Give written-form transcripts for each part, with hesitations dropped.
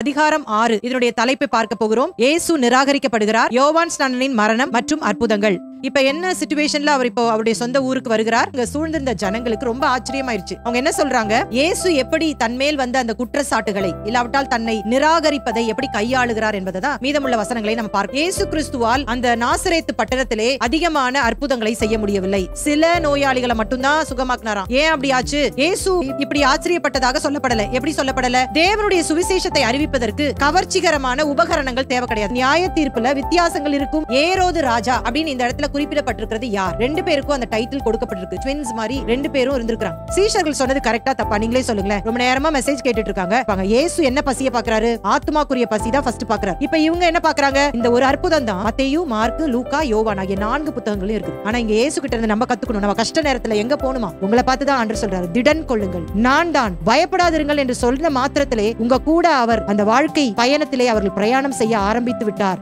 அதிகாரம் 6 இதனுடைய தலைப்பை பார்க்க போகிறோம். இயேசு நிராகரிக்கப்படுகிறார், யோவான் ஸ்நானனின் மரணம் மற்றும் அற்புதங்கள். இப்ப என்ன சிச்சுவேஷன்ல அவர் இப்போ அவருடைய சொந்த ஊருக்கு வருகிறார். இங்க சூழ்ந்திருந்த ஜனங்களுக்கு ரொம்ப ஆச்சரியமாயிருச்சு. அவங்க என்ன சொல்றாங்க, இயேசு எப்படி தன்மேல் வந்த அந்த குற்றச்சாட்டுகளை இல்லாவிட்டால் தன்னை நிராகரிப்பதை எப்படி கையாளுகிறார் என்பதை தான் மீதமுள்ள வசனங்களை நம்ம பார்க்க. இயேசு கிறிஸ்துவால் அந்த நாசரேத்து பட்டணத்திலே அதிகமான அற்புதங்களை செய்ய முடியவில்லை. சில நோயாளிகளை மட்டும்தான் சுகமாக்கினாராம். ஏன் அப்படி ஆச்சு? இயேசு இப்படி ஆச்சரியப்பட்டதாக சொல்லப்படல. எப்படி சொல்லப்படல? தேவனுடைய சுவிசேஷத்தை அறிவிப்பதற்கு கவர்ச்சிகரமான உபகரணங்கள் தேவை கிடையாது. நியாய தீர்ப்புல வித்தியாசங்கள் இருக்கும். ஏரோது ராஜா அப்படின்னு இந்த இடத்துல குறிப்பிடப்பட்டிருக்கிறது யார்? ரெண்டு பேருக்கும் அந்த டைட்டில் கொடுக்கப்பட்டிருக்கு. ட்வின்ஸ் மாதிரி ரெண்டு பேரும் இருந்திருக்காங்க. சீஷர்கள் சொன்னது கரெக்டா தப்பா? நீங்களே சொல்லுங்களேன். ரொம்ப நேரமா மெசேஜ் கேட்டுட்டு இருக்காங்க. இயேசு என்ன பசியை பாக்குறாரு? ஆத்மாக்குரிய பசி தான் ஃபர்ஸ்ட் பாக்குறாரு. இப்ப இவங்க என்ன பாக்குறாங்க? இந்த ஒரு அற்புதம் தான் மத்தேயு, மார்க்கு, லூக்கா, யோவான் ஆகிய 4 புத்தகங்களும் இருக்கு. ஆனா இங்க இயேசு கிட்ட இருந்து நம்ம கத்துக்கணும். நம்ம கஷ்ட நேரத்துல எங்க போணுமா? உங்களை பார்த்து தான் ஆண்டவர் சொல்றாரு, திடன் கொள்ளுங்கள், நான் தான், பயப்படாதிருங்கள் என்று சொல்ற மாத்திரத்திலே உங்க கூட அவர் அந்த வாழ்க்கை பயணத்திலே அவர்கள் பிரயாணம் செய்ய ஆரம்பித்து விட்டார்.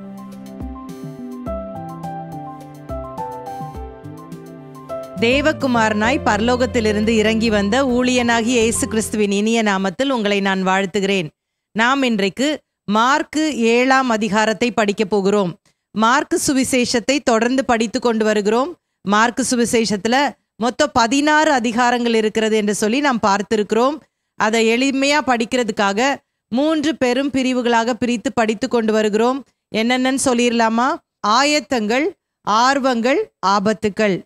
தேவகுமாரனாய் பரலோகத்திலிருந்து இறங்கி வந்த ஊழியனாகி இயேசு கிறிஸ்துவின் இனிய நாமத்தில் உங்களை நான் வாழ்த்துகிறேன். நாம் இன்றைக்கு மார்க்கு 7ஆம் அதிகாரத்தை படிக்க போகிறோம். மார்க்கு சுவிசேஷத்தை தொடர்ந்து படித்து கொண்டு வருகிறோம். மார்க்கு சுவிசேஷத்துல மொத்தம் 16 அதிகாரங்கள் இருக்கிறது என்று சொல்லி நாம் பார்த்திருக்கிறோம். அதை எளிமையா படிக்கிறதுக்காக 3 பெரும் பிரிவுகளாக பிரித்து படித்து கொண்டு வருகிறோம். என்னென்னு சொல்லிடலாமா? ஆயத்தங்கள், ஆர்வங்கள், ஆபத்துக்கள்,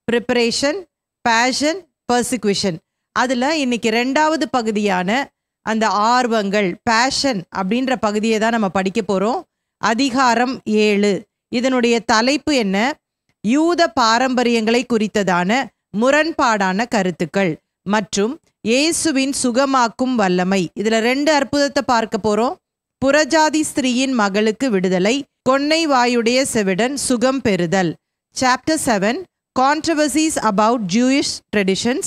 ப்ரிப்பரேஷன், பேஷன், பர்சிக்யூஷன். அதுல இன்னைக்கு 2வது பகுதியான அந்த ஆர்வங்கள், பேஷன் அப்படின்ற பகுதியை தான் நம்ம படிக்க போறோம். அதிகாரம் 7. இதனுடைய தலைப்பு என்ன? யூத பாரம்பரியங்களை குறித்ததான முரண்பாடான கருத்துக்கள் மற்றும் இயேசுவின் சுகமாக்கும் வல்லமை. இதுல 2 அற்புதத்தை பார்க்க போறோம். புறஜாதி ஸ்திரீயின் மகளுக்கு விடுதலை, கொன்னை வாயுடைய செவிடன் சுகம் பெறுதல். Chapter 7, controversies about Jewish traditions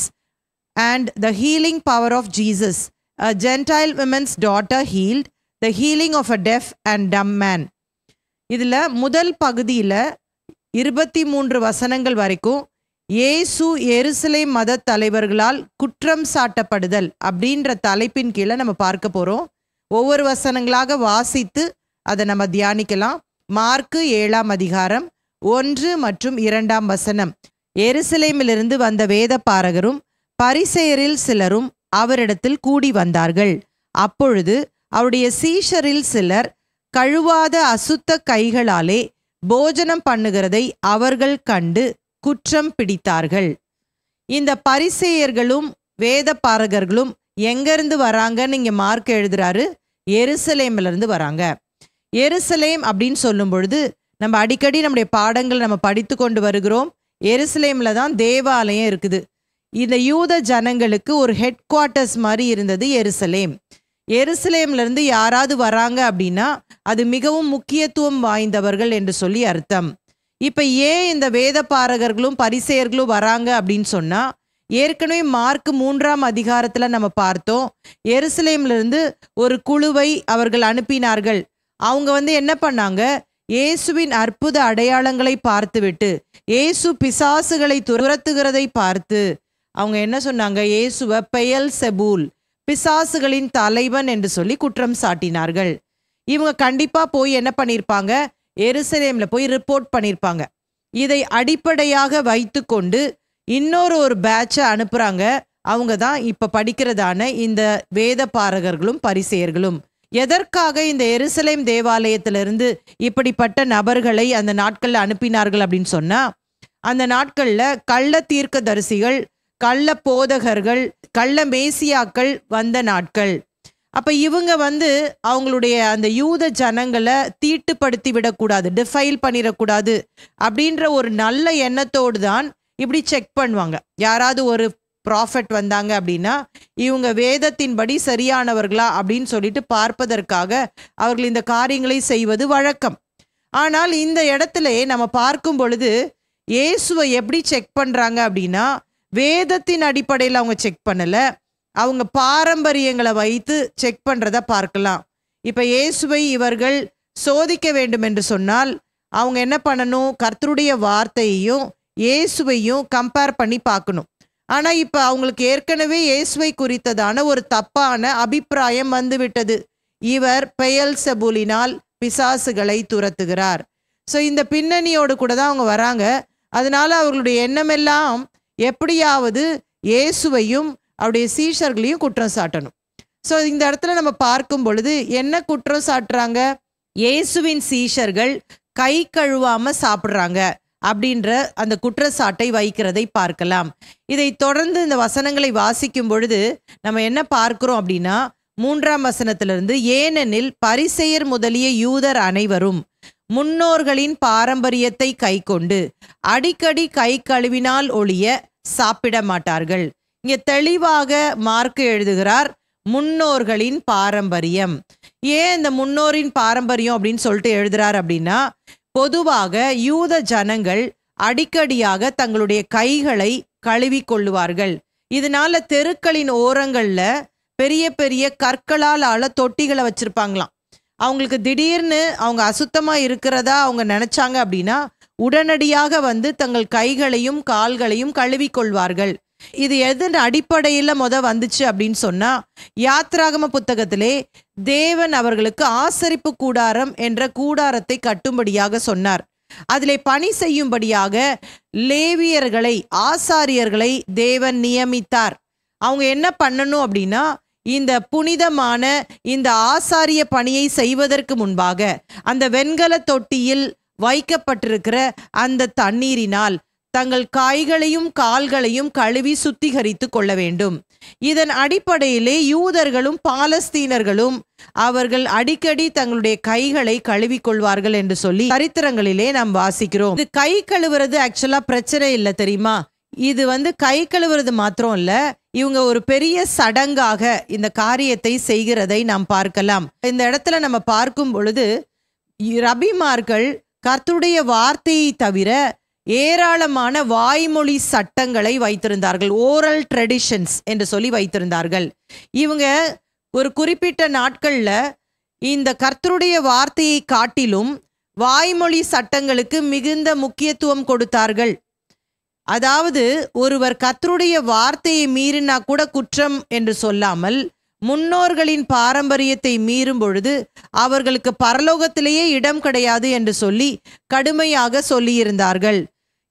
and the healing power of Jesus. A Gentile woman's daughter healed, the healing of a deaf and dumb man. இதுல முதல் பகுதியில 23 வசனங்கள் வரைக்கும் இயேசு எருசலேம் மத தலைவர்களால் குற்றம் சாட்டப்படுதல் அப்படின்ற தலைப்பின் கீழே நம்ம பார்க்க போறோம். ஒவ்வொரு வசனங்களாக வாசித்து அதை நம்ம தியானிக்கலாம். மார்க்கு 7ஆம் அதிகாரம் 1 மற்றும் 2ஆம் வசனம். எருசலேமிலிருந்து வந்த வேத பாரகரும் பரிசேயரில் சிலரும் அவரிடத்தில் கூடி வந்தார்கள். அப்பொழுது அவருடைய சீஷரில் சிலர் கழுவாத அசுத்த கைகளாலே போஜனம் பண்ணுகிறதை அவர்கள் கண்டு குற்றம் பிடித்தார்கள். இந்த பரிசேயர்களும் வேத பாரகர்களும் எங்கிருந்து வராங்கன்னு இங்க மார்க் எழுதுறாரு. எருசலேம்ல இருந்து வராங்க. எருசலேம் அப்படின்னு சொல்லும் பொழுது நம்ம அடிக்கடி நம்முடைய பாடங்கள் நம்ம படித்து கொண்டு வருகிறோம். எருசலேம்ல தான் தேவாலயம் இருக்குது. இந்த யூத ஜனங்களுக்கு ஒரு ஹெட் குவார்ட்டர்ஸ் மாதிரி இருந்தது எருசலேம். எருசலேம்ல இருந்து யாராவது வராங்க அப்படின்னா அது மிகவும் முக்கியத்துவம் வாய்ந்தவர்கள் என்று சொல்லி அர்த்தம். இப்ப ஏன் இந்த வேத பாரகர்களும் பரிசேயர்களும் வராங்க அப்படின்னு சொன்னா, ஏற்கனவே மார்க் 3ஆம் அதிகாரத்துல நம்ம பார்த்தோம். எருசலேம்ல இருந்து ஒரு குழுவை அவர்கள் அனுப்பினார்கள். அவங்க என்ன பண்ணாங்க? இயேசுவின் அற்புத அடையாளங்களை பார்த்துவிட்டு இயேசு பிசாசுகளை துரத்துகிறதை பார்த்து அவங்க என்ன சொன்னாங்க? இயேசுவை பெயல்செபூல், பிசாசுகளின் தலைவன் என்று சொல்லி குற்றம் சாட்டினார்கள். இவங்க கண்டிப்பா போய் என்ன பண்ணிருப்பாங்க? எருசலேம்ல போய் ரிப்போர்ட் பண்ணிருப்பாங்க. இதை அடிப்படையாக வைத்து கொண்டு இன்னொரு பேட்சை அனுப்புறாங்க. அவங்க தான் இப்ப படிக்கிறதான இந்த வேத பாரகர்களும் பரிசேயர்களும். எதற்காக இந்த எருசலேம் தேவாலயத்திலிருந்து இப்படிப்பட்ட நபர்களை அந்த நாட்கள்ல அனுப்பினார்கள் அப்படின்னு சொன்னா, அந்த நாட்கள்ல கள்ள தீர்க்கதரிசிகள், கள்ள போதகர்கள், கள்ள மேசியாக்கள் வந்த நாட்கள். அப்ப இவங்க அவங்களுடைய அந்த யூத ஜனங்களை தீட்டுப்படுத்தி விடக்கூடாது, டிஃபைல் பண்ணிடக்கூடாது அப்படின்ற ஒரு நல்ல எண்ணத்தோடு தான் இப்படி செக் பண்ணுவாங்க. யாராவது ஒரு ப்ராஃபட் வந்தாங்க அப்படின்னா இவங்க வேதத்தின்படி சரியானவர்களா அப்படின்னு சொல்லிட்டு பார்ப்பதற்காக அவர்கள் இந்த காரியங்களை செய்வது வழக்கம். ஆனால் இந்த இடத்துல நம்ம பார்க்கும் பொழுது இயேசுவை எப்படி செக் பண்றாங்க அப்படின்னா, வேதத்தின் அடிப்படையில் அவங்க செக் பண்ணல, அவங்க பாரம்பரியங்களை வைத்து செக் பண்றத பார்க்கலாம். இப்ப இயேசுவை இவர்கள் சோதிக்க வேண்டும் என்று சொன்னால் அவங்க என்ன பண்ணணும்? கர்த்தருடைய வார்த்தையையும் இயேசுவையும் கம்பேர் பண்ணி பார்க்கணும். ஆனா இப்ப அவங்களுக்கு ஏற்கனவே இயேசுவை குறித்ததான ஒரு தப்பான அபிப்பிராயம் வந்துவிட்டது. இவர் பெயல்செபூலினால் பிசாசுகளை துரத்துகிறார். ஸோ இந்த பின்னணியோடு கூட தான் அவங்க வராங்க. அதனால அவர்களுடைய எண்ணமெல்லாம் எப்படியாவது இயேசுவையும் அவருடைய சீஷர்களையும் குற்றம் சாட்டணும். ஸோ இந்த இடத்துல நம்ம பார்க்கும் பொழுது என்ன குற்றம் சாட்டுறாங்க? இயேசுவின் சீஷர்கள் கை கழுவாம சாப்பிட்றாங்க அப்படின்ற அந்த குற்றச்சாட்டை வைக்கிறதை பார்க்கலாம். இதை தொடர்ந்து இந்த வசனங்களை வாசிக்கும் பொழுது நம்ம என்ன பார்க்கிறோம் அப்படின்னா, 3ஆம் வசனத்திலிருந்து, ஏனெனில் பரிசேயர் முதலிய யூதர் அனைவரும் முன்னோர்களின் பாரம்பரியத்தை கைக்கொண்டு அடிக்கடி கை கழுவினால் ஒழிய சாப்பிட மாட்டார்கள். இங்கே தெளிவாக மார்க்கு எழுதுகிறார், முன்னோர்களின் பாரம்பரியம். ஏன் இந்த முன்னோரின் பாரம்பரியம் அப்படின்னு சொல்லிட்டு எழுதுறார் அப்படின்னா, பொதுவாக யூத ஜனங்கள் அடிக்கடியாக தங்களுடைய கைகளை கழுவி கொள்ளுவார்கள். இதனால தெருக்களின் ஓரங்கள்ல பெரிய பெரிய கற்களால் ஆள தொட்டிகளை வச்சிருப்பாங்களாம். அவங்களுக்கு திடீர்னு அவங்க அசுத்தமா இருக்கிறதா அவங்க நினைச்சாங்க அப்படின்னா உடனடியாக வந்து தங்கள் கைகளையும் கால்களையும் கழுவி கொள்வார்கள். இது எதன் அடிப்படையில் வந்துச்சு அப்படின்னு சொன்னா, யாத்ராகம புத்தகத்திலே தேவன் அவர்களுக்கு ஆசரிப்பு கூடாரம் என்ற கூடாரத்தை கட்டும்படியாக சொன்னார். அதிலே பணி செய்யும்படியாக லேவியர்களை, ஆசாரியர்களை தேவன் நியமித்தார். அவங்க என்ன பண்ணணும் அப்படின்னா, இந்த புனிதமான இந்த ஆசாரிய பணியை செய்வதற்கு முன்பாக அந்த வெண்கல தொட்டியில் வைக்கப்பட்டிருக்கிற அந்த தண்ணீரினால் தங்கள் கைகளையும் கால்களையும் கழுவி சுத்திகரித்து கொள்ள வேண்டும். இதன் அடிப்படையிலே யூதர்களும் பாலஸ்தீனர்களும் அவர்கள் அடிக்கடி தங்களுடைய கைகளை கழுவி கொள்வார்கள் என்று சொல்லி சரித்திரங்களிலே நாம் வாசிக்கிறோம். இது கை கழுவுறது ஆக்சுவலா பிரச்சனை இல்லை தெரியுமா? இது கை கழுவுறது மாத்திரம் இல்ல, இவங்க ஒரு பெரிய சடங்காக இந்த காரியத்தை செய்கிறதை நாம் பார்க்கலாம். இந்த இடத்துல நம்ம பார்க்கும் பொழுது ரபிமார்கள் கர்த்தருடைய வார்த்தையை தவிர ஏராளமான வாய்மொழி சட்டங்களை வைத்திருந்தார்கள். ஓரல் ட்ரெடிஷன்ஸ் என்று சொல்லி வைத்திருந்தார்கள். இவங்க ஒரு குறிப்பிட்ட நாட்கள்ல இந்த கர்த்தருடைய வார்த்தையை காட்டிலும் வாய்மொழி சட்டங்களுக்கு மிகுந்த முக்கியத்துவம் கொடுத்தார்கள். அதாவது ஒருவர் கர்த்தருடைய வார்த்தையை மீறினா கூட குற்றம் என்று சொல்லாமல், முன்னோர்களின் பாரம்பரியத்தை மீறும் பொழுது அவர்களுக்கு பரலோகத்திலேயே இடம் கிடையாது என்று சொல்லி கடுமையாக சொல்லியிருந்தார்கள்.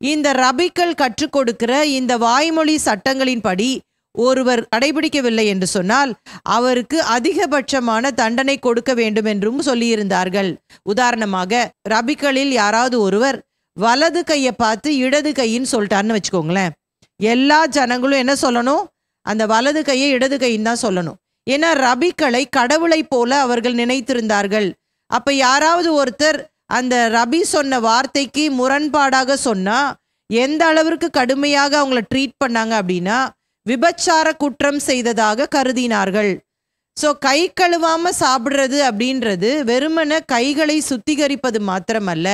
இந்த ரபிக்கள் கற்றுக் கொடுக்கிற இந்த வாய்மொழி சட்டங்களின்படி ஒருவர் கடைபிடிக்கவில்லை என்று சொன்னால் அவருக்கு அதிகபட்சமான தண்டனை கொடுக்க வேண்டும் என்றும் சொல்லியிருந்தார்கள். உதாரணமாக, ரபிக்களில் யாராவது ஒருவர் வலது கையை பார்த்து இடது கைன்னு சொல்லிட்டாருன்னு வச்சுக்கோங்களேன், எல்லா ஜனங்களும் என்ன சொல்லணும்? அந்த வலது கையை இடது கைன்னு தான் சொல்லணும். ஏன்னா ரபிக்களை கடவுளை போல அவர்கள் நினைத்திருந்தார்கள். அப்ப யாராவது ஒருத்தர் அந்த ரபி சொன்ன வார்த்தைக்கு முரண்பாடாக சொன்னா எந்த அளவிற்கு கடுமையாக அவங்கள ட்ரீட் பண்ணாங்க அப்படின்னா விபச்சார குற்றம் செய்ததாக கருதினார்கள். ஸோ கை கழுவாம சாப்பிட்றது அப்படின்றது வெறுமன கைகளை சுத்திகரிப்பது மாத்திரமல்ல,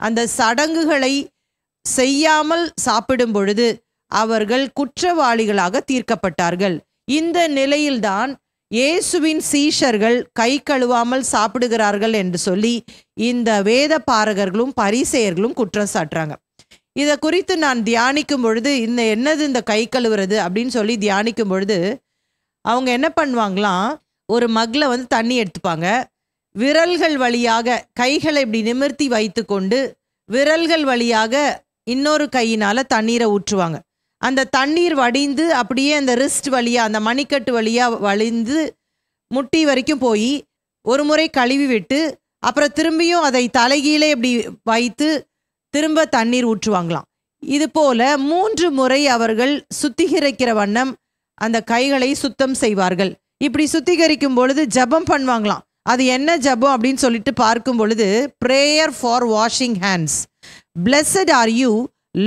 அந்த சடங்குகளை செய்யாமல் சாப்பிடும் பொழுது அவர்கள் குற்றவாளிகளாக தீர்க்கப்பட்டார்கள். இந்த நிலையில்தான் இயேசுவின் சீஷர்கள் கை கழுவாமல் சாப்பிடுகிறார்கள் என்று சொல்லி இந்த வேத பாரகர்களும் பரிசேயர்களும் குற்றம் சாட்டுறாங்க. இதை குறித்து நான் தியானிக்கும் பொழுது என்னது இந்த கை கழுவுறது அப்படின்னு சொல்லி தியானிக்கும் பொழுது அவங்க என்ன பண்ணுவாங்களாம், ஒரு மக்ல தண்ணி எடுத்துப்பாங்க, விரல்கள் வழியாக கைகளை இப்படி நிமிர்த்தி வைத்து கொண்டு விரல்கள் வழியாக இன்னொரு கையினால தண்ணீரை ஊற்றுவாங்க. அந்த தண்ணீர் வடிந்து அப்படியே அந்த ரிஸ்ட் வழியா, அந்த மணிக்கட்டு வழியா வழிந்து முட்டி வரைக்கும் போய் ஒரு முறை கழுவி விட்டு அப்புறம் திரும்பியும் அதை தலைகீழே இப்படி வைத்து திரும்ப தண்ணீர் ஊற்றுவாங்களாம். இது போல 3 முறை அவர்கள் சுத்திகரிக்கிற வண்ணம் அந்த கைகளை சுத்தம் செய்வார்கள். இப்படி சுத்திகரிக்கும் பொழுது ஜெபம் பண்ணுவாங்களாம். அது என்ன ஜெபம் அப்படின்னு சொல்லிட்டு பார்க்கும் பொழுது, prayer for washing hands. Blessed are you,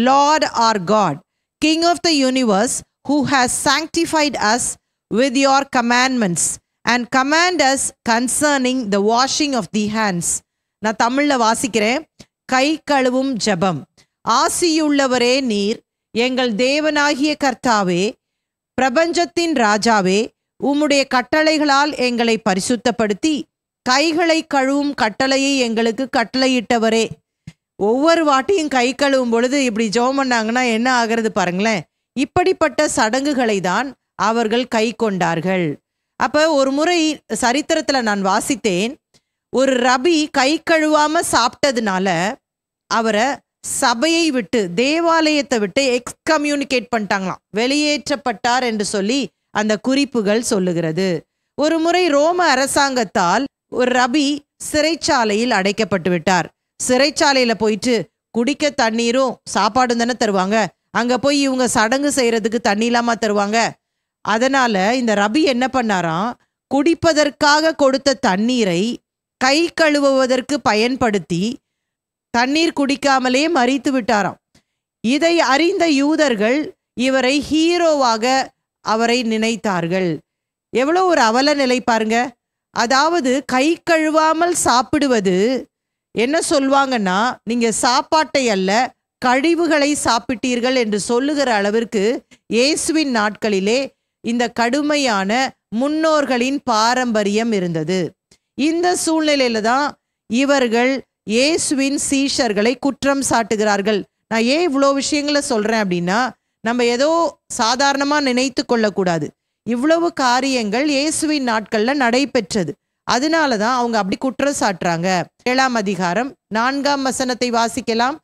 Lord our God, King of the universe, who has sanctified us with your commandments and command us concerning the washing of the hands. நான் தமிழ்ல வாசிக்கிறேன். கை கழுவும் ஜெபம். ஆசியுள்ளவரே நீர், எங்கள் தேவனாகிய கர்த்தாவே, பிரபஞ்சத்தின் ராஜாவே, உம்முடைய கட்டளைகளால் எங்களை பரிசுத்தப்படுத்தி கைகளை கழுவும் கட்டளையை எங்களுக்கு கட்டளையிட்டவரே. ஒவ்வொரு வாட்டியும் கை கழுவும் பொழுது இப்படி ஜெபம் பண்ணாங்கன்னா என்ன ஆகிறது பாருங்களேன். இப்படிப்பட்ட சடங்குகளை தான் அவர்கள் கை கொண்டார்கள். அப்ப ஒரு முறை சரித்திரத்துல நான் வாசித்தேன், ஒரு ரபி கை கழுவாம சாப்பிட்டதுனால அவரை சபையை விட்டு, தேவாலயத்தை விட்டு எக்ஸ்கம்யூனிகேட் பண்ணிட்டாங்களாம், வெளியேற்றப்பட்டார் என்று சொல்லி அந்த குறிப்புகள் சொல்லுகிறது. ஒரு முறை ரோம அரசாங்கத்தால் ஒரு ரபி சிறைச்சாலையில் அடைக்கப்பட்டு விட்டார். சிறைச்சாலையில போயிட்டு குடிக்க தண்ணீரும் சாப்பாடும் தானே தருவாங்க, அங்க போய் இவங்க சடங்கு செய்யறதுக்கு தண்ணி இல்லாம தருவாங்க. அதனால இந்த ரபி என்ன பண்ணாராம், குடிப்பதற்காக கொடுத்த தண்ணீரை கை கழுவுவதற்கு பயன்படுத்தி தண்ணீர் குடிக்காமலே மரித்து விட்டாராம். இதை அறிந்த யூதர்கள் இவரை ஹீரோவாக அவரை நினைத்தார்கள். எவ்வளோ ஒரு அவல நிலை பாருங்க. அதாவது கை கழுவாமல் சாப்பிடுவது என்ன சொல்வாங்கன்னா, நீங்க சாப்பாட்டை அல்ல கழிவுகளை சாப்பிட்டீர்கள் என்று சொல்லுகிற அளவிற்கு இயேசுவின் நாட்களிலே இந்த கடுமையான முன்னோர்களின் பாரம்பரியம் இருந்தது. இந்த சூழ்நிலையில தான் இவர்கள் இயேசுவின் சீஷர்களை குற்றம் சாட்டுகிறார்கள். நான் ஏன் இவ்வளோ விஷயங்களை சொல்றேன் அப்படின்னா, நம்ம ஏதோ சாதாரணமா நினைத்து கொள்ளக்கூடாது. இவ்வளவு காரியங்கள் இயேசுவின் நாட்கள்ல நடைபெற்றது. அதனாலதான் அவங்க அப்படி குற்றம் சாட்டுறாங்க. 7ஆம் அதிகாரம் 4ஆம் வசனத்தை வாசிக்கலாம்.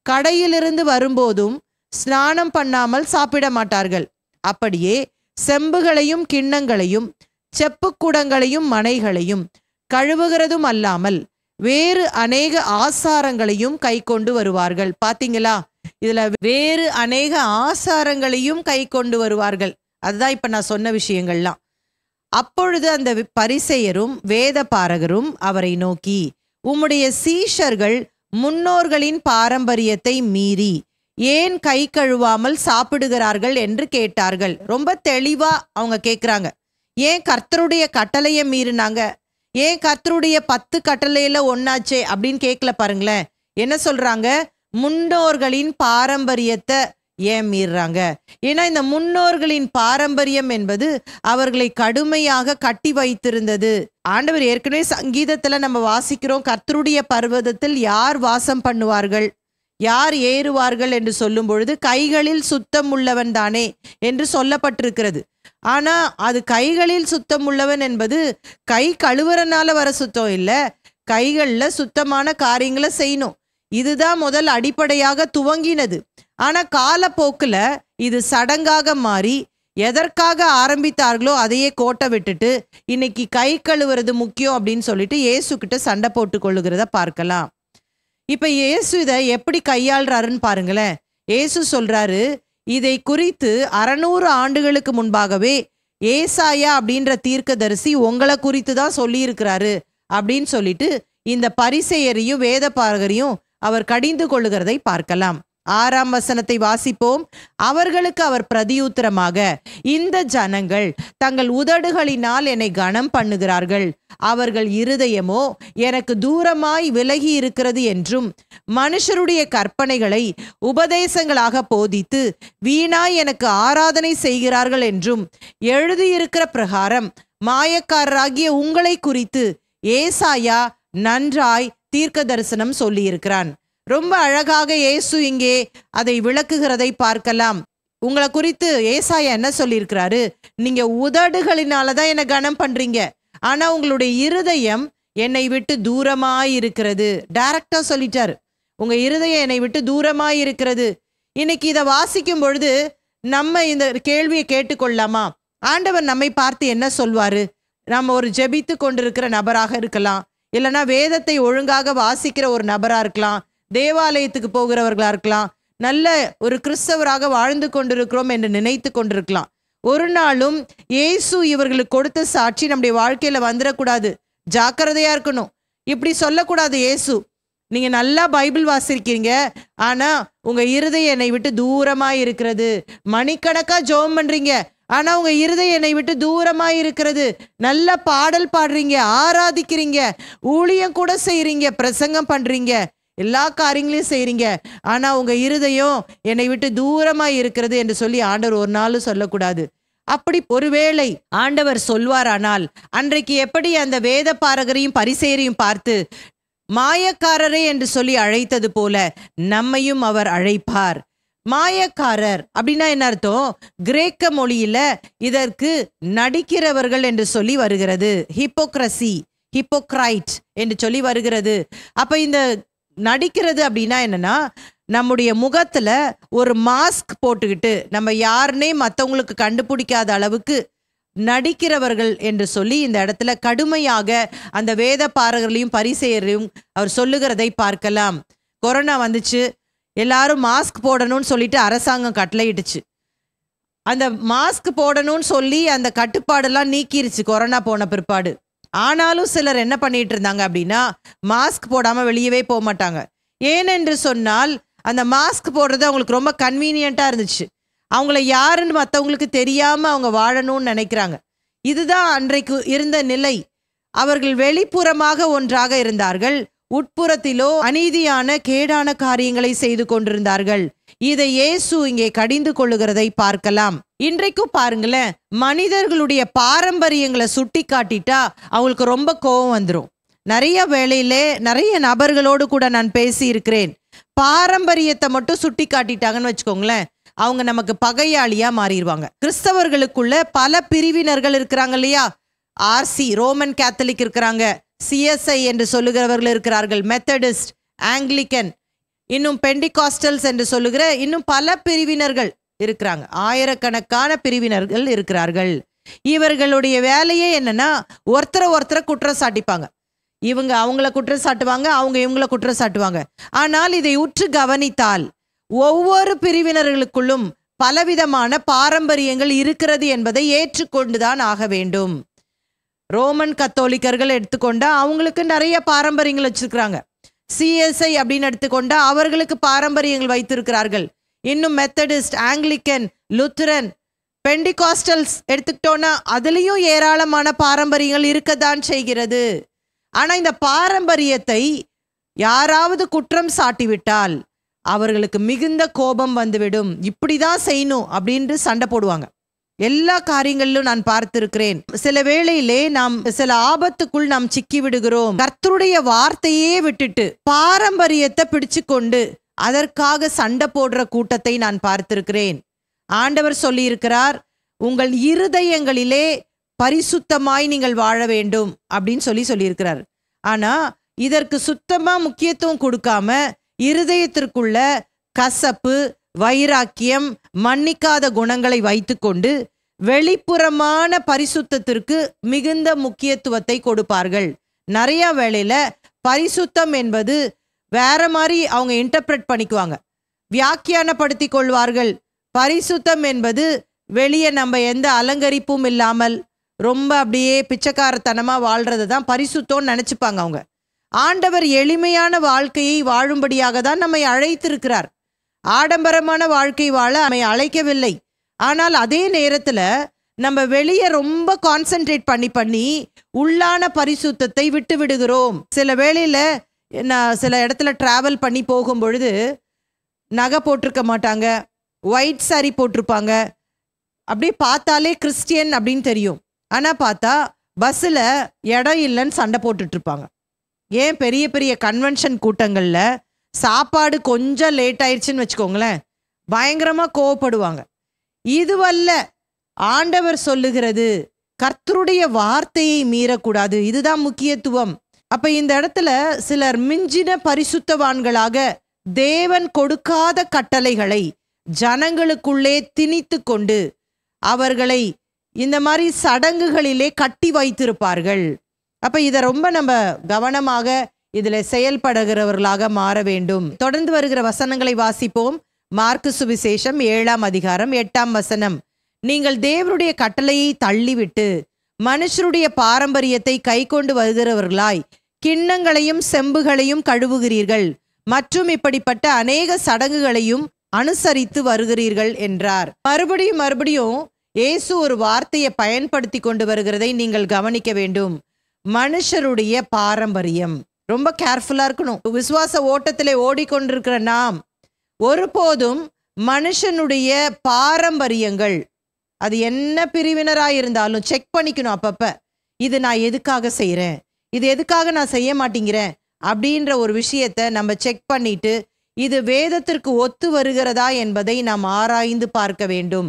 கடையிலிருந்து வரும்போதும் ஸ்நானம் பண்ணாமல் சாப்பிட மாட்டார்கள். அப்படியே செம்புகளையும் கிண்ணங்களையும் செப்புக்குடங்களையும் மனைகளையும் கழுவுகிறதும் அல்லாமல் வேறு அநேக ஆசாரங்களையும் கை கொண்டு வருவார்கள். பாத்தீங்களா, இதுல வேறு அநேக ஆசாரங்களையும் கை கொண்டு வருவார்கள். அதுதான் இப்ப நான் சொன்ன விஷயங்கள்லாம். அப்பொழுது அந்த பரிசேயரும் வேத பாரகரும் அவரை நோக்கி, உம்முடைய சீஷர்கள் முன்னோர்களின் பாரம்பரியத்தை மீறி ஏன் கை கழுவாமல் சாப்பிடுகிறார்கள் என்று கேட்டார்கள். ரொம்ப தெளிவா அவங்க கேட்குறாங்க. ஏன் கர்த்தருடைய கட்டளையை மீறினாங்க, ஏன் கர்த்தருடைய 10 கட்டளையில ஒன்னாச்சே அப்படின்னு கேட்கல பாருங்களேன். என்ன சொல்றாங்க, முன்னோர்களின் பாரம்பரியத்தை ஏன் மீறாங்க? ஏன்னா இந்த முன்னோர்களின் பாரம்பரியம் என்பது அவர்களை கடுமையாக கட்டி வைத்திருந்தது. ஆண்டவர் ஏற்கனவே சங்கீதத்துல நம்ம வாசிக்கிறோம், கர்த்தருடைய பர்வதத்தில் யார் வாசம் பண்ணுவார்கள், யார் ஏறுவார்கள் என்று சொல்லும் பொழுது கைகளில் சுத்தம் உள்ளவன் தானே என்று சொல்லப்பட்டிருக்கிறது. ஆனா அது கைகளில் சுத்தம் உள்ளவன் என்பது கை கழுவுறனால வர சுத்தம் இல்லை, கைகள்ல சுத்தமான காரியங்களை செய்யணும். இதுதான் முதல் அடிப்படையாக துவங்கினது. ஆனா காலப்போக்குல இது சடங்காக மாறி எதற்காக ஆரம்பித்தார்களோ அதையே கோட்டை விட்டுட்டு இன்னைக்கு கை கழுவுறது முக்கியம் அப்படின்னு சொல்லிட்டு இயேசு கிட்ட சண்டை போட்டு கொள்ளுகிறத பார்க்கலாம். இப்ப இயேசு இதை எப்படி கையாளுறாருன்னு பாருங்களேன். இயேசு சொல்றாரு, இதை குறித்து 600 ஆண்டுகளுக்கு முன்பாகவே ஏசாயா அப்படின்ற தீர்க்கதரிசி உங்களை குறித்து தான் சொல்லி இருக்கிறாரு அப்படின்னு சொல்லிட்டு இந்த பரிசேயரையும் வேத பாரகரையும் அவர் கடிந்து கொள்ளுகிறதை பார்க்கலாம். 6ஆம் வசனத்தை வாசிப்போம். அவர்களுக்கு அவர் பிரதியுத்தரமாக, இந்த ஜனங்கள் தங்கள் உதடுகளினால் என்னை கனம் பண்ணுகிறார்கள், அவர்கள் இருதயமோ எனக்கு தூரமாய் விலகி இருக்கிறது என்றும் மனுஷருடைய கற்பனைகளை உபதேசங்களாக போதித்து வீணாய் எனக்கு ஆராதனை செய்கிறார்கள் என்றும் எழுதியிருக்கிற பிரகாரம் மாயக்காரராகிய உங்களை குறித்து ஏசாயா நன்றாய் தீர்க்க தரிசனம் சொல்லியிருக்கிறான். ரொம்ப அழகாக இயேசு இங்கே அதை விளக்குகிறதை பார்க்கலாம். உங்களை குறித்து ஏசாயா என்ன சொல்லியிருக்கிறாரு, நீங்க உதடுகளினாலதான் என்னை கனம் பண்றீங்க, ஆனா உங்களுடைய இருதயம் என்னை விட்டு தூரமாய் இருக்கிறது. டைரக்டா சொல்லிட்டாரு, உங்க இருதயம் என்னை விட்டு தூரமாய் இருக்கிறது. இன்னைக்கு இதை வாசிக்கும் பொழுது நம்ம இந்த கேள்வியை கேட்டுக்கொள்ளலாமா, ஆண்டவர் நம்மை பார்த்து என்ன சொல்வாரு? நம்ம ஒரு ஜெபித்து கொண்டிருக்கிற நபராக இருக்கலாம், இல்லைன்னா வேதத்தை ஒழுங்காக வாசிக்கிற ஒரு நபரா இருக்கலாம், தேவாலயத்துக்கு போகிறவர்களா இருக்கலாம், நல்ல ஒரு கிறிஸ்தவராக வாழ்ந்து கொண்டிருக்கிறோம் என்று நினைத்து கொண்டிருக்கலாம். ஒரு நாளும் இயேசு இவர்களுக்கு கொடுத்த சாட்சி நம்முடைய வாழ்க்கையில வந்துடக்கூடாது, ஜாக்கிரதையா இருக்கணும். இப்படி சொல்லக்கூடாது. இயேசு, நீங்க நல்லா பைபிள் வாசிக்கிறீங்க, ஆனா உங்க இருதயம் என்னை விட்டு தூரமா இருக்கிறது. மணிக்கணக்கா ஜெபம் பண்றீங்க, ஆனா உங்க இருதயம் என்னை விட்டு தூரமா இருக்கிறது. நல்ல பாடல் பாடுறீங்க, ஆராதிக்கிறீங்க, ஊழியம் கூட செய்றீங்க, பிரசங்கம் பண்றீங்க, எல்லா காரியங்களையும் செய்றீங்க, ஆனா உங்க இருதயம் என்னை விட்டு தூரமா இருக்கிறது என்று சொல்லி ஆண்டவர் ஒரு நாளும் சொல்லக்கூடாது. அப்படி ஒருவேளை ஆண்டவர் சொல்வாரானால், அன்றைக்கு எப்படி அந்த வேத பாரகரையும் பரிசேயரையும் பார்த்து மாயக்காரரே என்று சொல்லி அழைத்தது போல நம்மையும் அவர் அழைப்பார். மாயக்காரர் அப்படின்னா என்ன அர்த்தம்? கிரேக்க மொழியில இதற்கு நடிக்கிறவர்கள் என்று சொல்லி வருகிறது. ஹிப்போக்ரசி, ஹிப்போக்ரைட் என்று சொல்லி வருகிறது. அப்ப இந்த நடிக்கிறது அப்படின்னா என்னன்னா, நம்முடைய முகத்துல ஒரு மாஸ்க் போட்டுக்கிட்டு நம்ம யாருன்னே மற்றவங்களுக்கு கண்டுபிடிக்காத அளவுக்கு நடிக்கிறவர்கள் என்று சொல்லி இந்த இடத்துல கடுமையாக அந்த வேத பாரகர்களையும் பரிசேயரையும் அவர் சொல்லுகிறதை பார்க்கலாம். கொரோனா வந்துச்சு, எல்லாரும் மாஸ்க் போடணும்னு சொல்லிட்டு அரசாங்கம் கட்டளையிட்டுச்சு. அந்த மாஸ்க் போடணும்னு சொல்லி அந்த கட்டுப்பாடெல்லாம் நீக்கிருச்சு கொரோனா போன பிற்பாடு. ஆனாலும் சிலர் என்ன பண்ணிட்டு இருந்தாங்க அப்படின்னா, மாஸ்க் போடாம வெளியவே போக மாட்டாங்க. ஏனென்று சொன்னால் அந்த மாஸ்க் போடுறது அவங்களுக்கு ரொம்ப கன்வீனியண்டா இருந்துச்சு. அவங்கள யாருன்னு மற்றவங்களுக்கு தெரியாம அவங்க வாழணும்னு நினைக்கிறாங்க. இதுதான் அன்றைக்கு இருந்த நிலை. அவர்கள் வெளிப்புறமாக ஒன்றாக இருந்தார்கள், உட்புறத்திலோ அநீதியான கேடான காரியங்களை செய்து கொண்டிருந்தார்கள். இதை இயேசு இங்கே கடிந்து கொள்ளுகிறதை பார்க்கலாம். இன்றைக்கும் பாருங்களேன், மனிதர்களுடைய பாரம்பரியங்களை சுட்டி காட்டிட்டா அவங்களுக்கு ரொம்ப கோபம் வந்துடும். நிறைய வேளையிலே நிறைய நபர்களோடு கூட நான் பேசி இருக்கிறேன். பாரம்பரியத்தை மட்டும் சுட்டி காட்டிட்டாங்கன்னு வச்சுக்கோங்களேன், அவங்க நமக்கு பகையாளியா மாறிடுவாங்க. கிறிஸ்தவர்களுக்குள்ள பல பிரிவினர்கள் இருக்கிறாங்க இல்லையா? ஆர்சி ரோமன் கேத்தலிக் இருக்கிறாங்க, சிஎஸ்ஐ என்று சொல்லுகிறவர்கள் இருக்கிறார்கள், மெத்தடிஸ்ட், ஆங்கிலிக்கன், இன்னும் பெண்டிகாஸ்டல்ஸ் என்று சொல்லுகிற இன்னும் பல பிரிவினர்கள் இருக்கிறாங்க. ஆயிரக்கணக்கான பிரிவினர்கள் இருக்கிறார்கள். இவர்களுடைய வேலையே என்னன்னா, ஒருத்தரை குற்றம் சாட்டிப்பாங்க. இவங்க அவங்கள குற்றம் சாட்டுவாங்க, அவங்க இவங்கள குற்றம் சாட்டுவாங்க. ஆனால் இதை உற்று கவனித்தால் ஒவ்வொரு பிரிவினர்களுக்குள்ளும் பலவிதமான பாரம்பரியங்கள் இருக்கிறது என்பதை ஏற்றுக்கொண்டுதான் ஆக வேண்டும். ரோமன் கத்தோலிக்கர்கள் எடுத்துக்கொண்டா அவங்களுக்கு நிறைய பாரம்பரியங்கள் வச்சிருக்கிறாங்க. சிஎஸ்ஐ அப்படின்னு எடுத்துக்கொண்டா அவர்களுக்கு பாரம்பரியங்கள் வைத்திருக்கிறார்கள். இன்னும் மெத்தடிஸ்ட், ஆங்கிலிக்கன், லுத்தரன், பெண்டிகாஸ்டல்ஸ் எடுத்துக்கிட்டோன்னா அதுலேயும் ஏராளமான பாரம்பரியங்கள் இருக்கத்தான் செய்கிறது. ஆனால் இந்த பாரம்பரியத்தை யாராவது குற்றம் சாட்டிவிட்டால் அவர்களுக்கு மிகுந்த கோபம் வந்துவிடும். இப்படிதான் செய்யணும் அப்படின்ட்டு சண்டை போடுவாங்க. எல்லா காரியங்களிலும் நான் பார்த்திருக்கிறேன். சில வேளையிலே நாம் சில ஆபத்துக்குள் நாம் சிக்கி விடுகிறோம். கர்த்தருடைய வார்த்தையே விட்டுட்டு பாரம்பரியத்தை பிடிச்சு கொண்டு அதற்காக சண்டை போடுற கூட்டத்தை நான் பார்த்திருக்கிறேன். ஆண்டவர் சொல்லி இருக்கிறார், உங்கள் இருதயங்களிலே பரிசுத்தமாய் நீங்கள் வாழ வேண்டும் அப்படின்னு சொல்லியிருக்கிறார். ஆனா இதற்கு சுத்தமா முக்கியத்துவம் கொடுக்காம இருதயத்திற்குள்ள கசப்பு, வைராக்கியம், மன்னிக்காத குணங்களை வைத்துக்கொண்டு வெளிப்புறமான பரிசுத்தத்திற்கு மிகுந்த முக்கியத்துவத்தை கொடுப்பார்கள். நிறைய வேளையில பரிசுத்தம் என்பது வேற மாதிரி அவங்க இன்டர்பிரட் பண்ணிக்குவாங்க, வியாக்கியானப்படுத்தி கொள்வார்கள். பரிசுத்தம் என்பது வெளியே நம்ம எந்த அலங்கரிப்பும் இல்லாமல் ரொம்ப அப்படியே பிச்சைக்காரத்தனமா வாழ்றது தான் பரிசுத்தம்னு நினைச்சுப்பாங்க அவங்க. ஆண்டவர் எளிமையான வாழ்க்கையை வாழும்படியாக தான் நம்மை அழைத்திருக்கிறார். ஆடம்பரமான வாழ்க்கை வாழ நம்மை அழைக்கவில்லை. ஆனால் அதே நேரத்துல நம்ம வெளியே ரொம்ப கான்சென்ட்ரேட் பண்ணி உள்ளான பரிசுத்தத்தை விட்டு விடுகிறோம். சில வேளையில நான் சில இடத்துல டிராவல் பண்ணி போகும் பொழுது நகை போட்டிருக்க மாட்டாங்க, ஒயிட் சாரி போட்டிருப்பாங்க, அப்படியே பார்த்தாலே கிறிஸ்டியன் அப்படின்னு தெரியும். ஆனால் பார்த்தா பஸ்ஸில் இடம் இல்லைன்னு சண்டை போட்டுட்டு இருப்பாங்க. ஏன் பெரிய பெரிய கன்வென்ஷன் கூட்டங்களில் சாப்பாடு கொஞ்சம் லேட் ஆயிடுச்சுன்னு வச்சுக்கோங்களேன், பயங்கரமாக கோவப்படுவாங்க. இதுவல்ல ஆண்டவர் சொல்லுகிறது, கர்த்தருடைய வார்த்தையை மீறக்கூடாது. இதுதான் முக்கியத்துவம். அப்ப இந்த இடத்துல சிலர் மிஞ்சின பரிசுத்தவான்களாக தேவன் கொடுக்காத கட்டளைகளை ஜனங்களுக்குள்ளே திணித்து கொண்டு அவர்களை இந்த மாதிரி சடங்குகளிலே கட்டி வைத்திருப்பார்கள். அப்ப இதை ரொம்ப நம்ம கவனமாக இதுல செயல்படுகிறவர்களாக மாற வேண்டும். தொடர்ந்து வருகிற வசனங்களை வாசிப்போம். மார்க்கு சுவிசேஷம் 7ஆம் அதிகாரம் 8ஆம் வசனம். நீங்கள் தேவனுடைய கட்டளையை தள்ளிவிட்டு மனுஷருடைய பாரம்பரியத்தை கை கொண்டு வருகிறவர்களாய் கிண்ணங்களையும் செம்புகளையும் கழுவுகிறீர்கள் மற்றும் இப்படிப்பட்ட அநேக சடங்குகளையும் அனுசரித்து வருகிறீர்கள் என்றார். மறுபடியும் இயேசு ஒரு வார்த்தையை பயன்படுத்தி கொண்டு வருகிறதை நீங்கள் கவனிக்க வேண்டும். மனுஷருடைய பாரம்பரியம். ரொம்ப கேர்ஃபுல்லா இருக்கணும். விசுவாச ஓட்டத்திலே ஓடிக்கொண்டிருக்கிற நாம் ஒருபோதும் மனுஷனுடைய பாரம்பரியங்கள், அது என்ன பிரிவினராக இருந்தாலும் செக் பண்ணிக்கணும். அப்பப்ப இது நான் எதுக்காக செய்கிறேன், இது எதுக்காக நான் செய்ய மாட்டேங்கிறேன் அப்படின்ற ஒரு விஷயத்த நம்ம செக் பண்ணிட்டு இது வேதத்திற்கு ஒத்து வருகிறதா என்பதை நாம் ஆராய்ந்து பார்க்க வேண்டும்.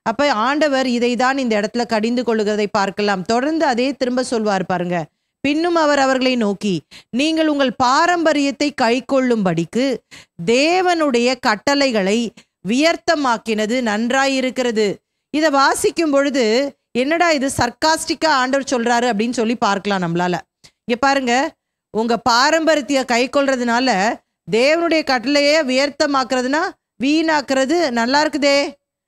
அப்ப ஆண்டவர் இதை தான் இந்த இடத்துல கடிந்து கொள்ளுகிறதை பார்க்கலாம். தொடர்ந்து அதே திரும்ப சொல்வார் பாருங்க. பின்னும் அவர் அவர்களை நோக்கி, நீங்கள் உங்கள் பாரம்பரியத்தை கை கொள்ளும்படிக்கு தேவனுடைய கட்டளைகளை வியர்த்தமாக்கினது நன்றாயிருக்கிறது. இதை வாசிக்கும் பொழுது என்னடா இது சர்க்காஸ்டிக்கா ஆண்டவர் சொல்றாரு அப்படின்னு சொல்லி பார்க்கலாம் நம்மளால. இங்க பாருங்க, உங்க பாரம்பரியத்தை கை கொள்றதுனால தேவனுடைய கட்டளையே வியர்த்தமாக்குறதுனா வீணாக்குறது நல்லா இருக்குதே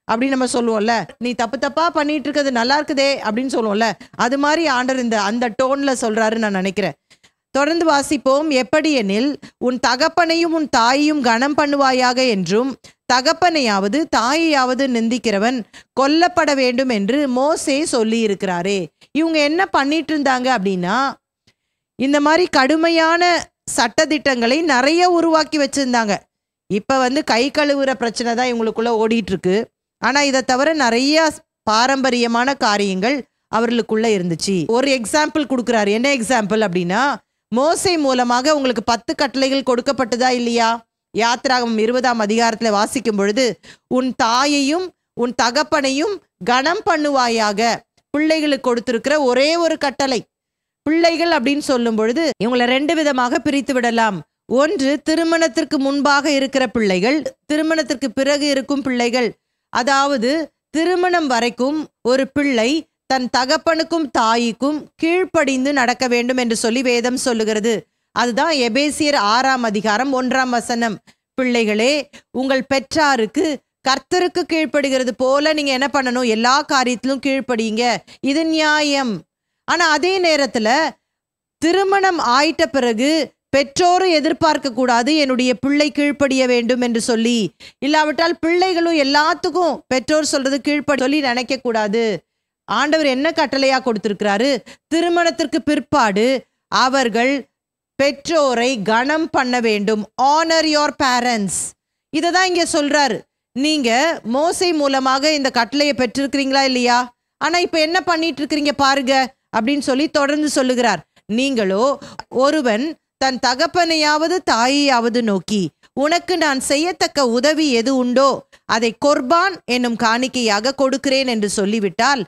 அப்படின்னு நம்ம சொல்லுவோம்ல. நீ தப்பு தப்பா பண்ணிட்டு இருக்கிறது நல்லா இருக்குதே அப்படின்னு சொல்லுவோம்ல. அது மாதிரி ஆண்டவர் அந்த டோன்ல சொல்றாரு நான் நினைக்கிறேன். தொடர்ந்து வாசிப்போம். எப்படி எனில் உன் தகப்பனையும் உன் தாயையும் கனம் பண்ணுவாயாக என்றும் தகப்பனையாவது தாயையாவது நிந்திக்கிறவன் கொல்லப்பட வேண்டும் என்று மோசே சொல்லி இருக்கிறாரே. இவங்க என்ன பண்ணிட்டு இருந்தாங்க அப்படின்னா, இந்த கடுமையான சட்டதிட்டங்களை நிறைய உருவாக்கி வச்சிருந்தாங்க. இப்ப கை கழுவுற பிரச்சனை தான் இவங்களுக்குள்ள ஓடிட்டு இருக்கு. ஆனா இதை தவிர நிறைய பாரம்பரியமான காரியங்கள் அவர்களுக்குள்ள இருந்துச்சு. ஒரு எக்ஸாம்பிள் கொடுக்குறாரு. என்ன எக்ஸாம்பிள் அப்படின்னா, மோசே மூலமாக உங்களுக்கு 10 கட்டளைகள் கொடுக்கப்பட்டதா இல்லையா? யாத்திராகமம் 20ஆம் அதிகாரத்துல வாசிக்கும் பொழுது, உன் தாயையும் உன் தகப்பனையும் கனம் பண்ணுவாயாக பிள்ளைகளுக்கு கொடுத்திருக்கிற ஒரே ஒரு கட்டளை. பிள்ளைகள் அப்படின்னு சொல்லும் பொழுது இவங்களை 2 விதமாக பிரித்து விடலாம். ஒன்று, திருமணத்திற்கு முன்பாக இருக்கிற பிள்ளைகள், திருமணத்திற்கு பிறகு இருக்கும் பிள்ளைகள். அதாவது திருமணம் வரைக்கும் ஒரு பிள்ளை தன் தகப்பனுக்கும் தாய்க்கும் கீழ்ப்படிந்து நடக்க வேண்டும் என்று சொல்லி வேதம் சொல்லுகிறது. அதுதான் எபேசியர் 6ஆம் அதிகாரம் 1ஆம் வசனம். பிள்ளைகளே, உங்கள் பெற்றாருக்கு கர்த்தருக்கு கீழ்ப்படுகிறது போல நீங்க என்ன பண்ணணும்? எல்லா காரியத்திலும் கீழ்ப்படிங்க, இது நியாயம். ஆனா அதே நேரத்துல திருமணம் ஆயிட்ட பிறகு பெற்றோரும் எதிர்பார்க்க கூடாது என்னுடைய பிள்ளை கீழ்ப்படிய வேண்டும் என்று சொல்லி. இல்லாவிட்டால் பிள்ளைகளும் எல்லாத்துக்கும் பெற்றோர் சொல்றது கீழ்ப்படி சொல்லி நினைக்க கூடாது. ஆண்டவர் என்ன கட்டளையா கொடுத்திருக்கிறாரு? திருமணத்திற்கு பிற்பாடு அவர்கள் பெற்றோரை கனம் பண்ண வேண்டும். Honour your parents. இதை தான் இங்க சொல்றாரு. நீங்க மோசே மூலமாக இந்த கட்டளையை பெற்றிருக்கிறீங்களா இல்லையா? ஆனா இப்ப என்ன பண்ணிட்டு இருக்கிறீங்க பாருங்க அப்படின்னு சொல்லி தொடர்ந்து சொல்லுகிறார். நீங்களோ, ஒருவன் தன் தகப்பனையாவது தாயையாவது நோக்கி, உனக்கு நான் செய்யத்தக்க உதவி எது உண்டோ அதை கொர்பான் என்னும் காணிக்கையாக கொடுக்கிறேன் என்று சொல்லிவிட்டால்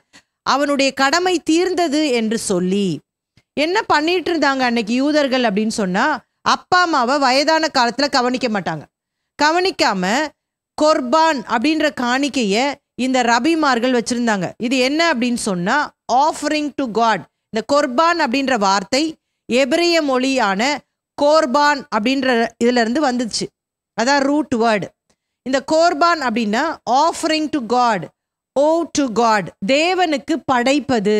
அவனுடைய கடமை தீர்ந்தது என்று சொல்லி. என்ன பண்ணிட்டு இருந்தாங்க அன்னைக்கு யூதர்கள் அப்படின்னு சொன்னா, அப்பா அம்மாவை வயதான காலத்துல கவனிக்க மாட்டாங்க. கவனிக்காம கொர்பான் அப்படின்ற காணிக்கைய இந்த ரபிமார்கள் வச்சிருந்தாங்க. இது என்ன அப்படின்னு சொன்னா, ஆஃபரிங் டு காட். இந்த கொர்பான் அப்படின்ற வார்த்தை எபிரேய மொழியான கோர்பான் அப்படின்ற இதுல இருந்து வந்துச்சு. அதான் ரூட் வேர்டு. இந்த கோர்பான் அப்படின்னா offering to God, oh to God, தேவனுக்கு படைப்பது.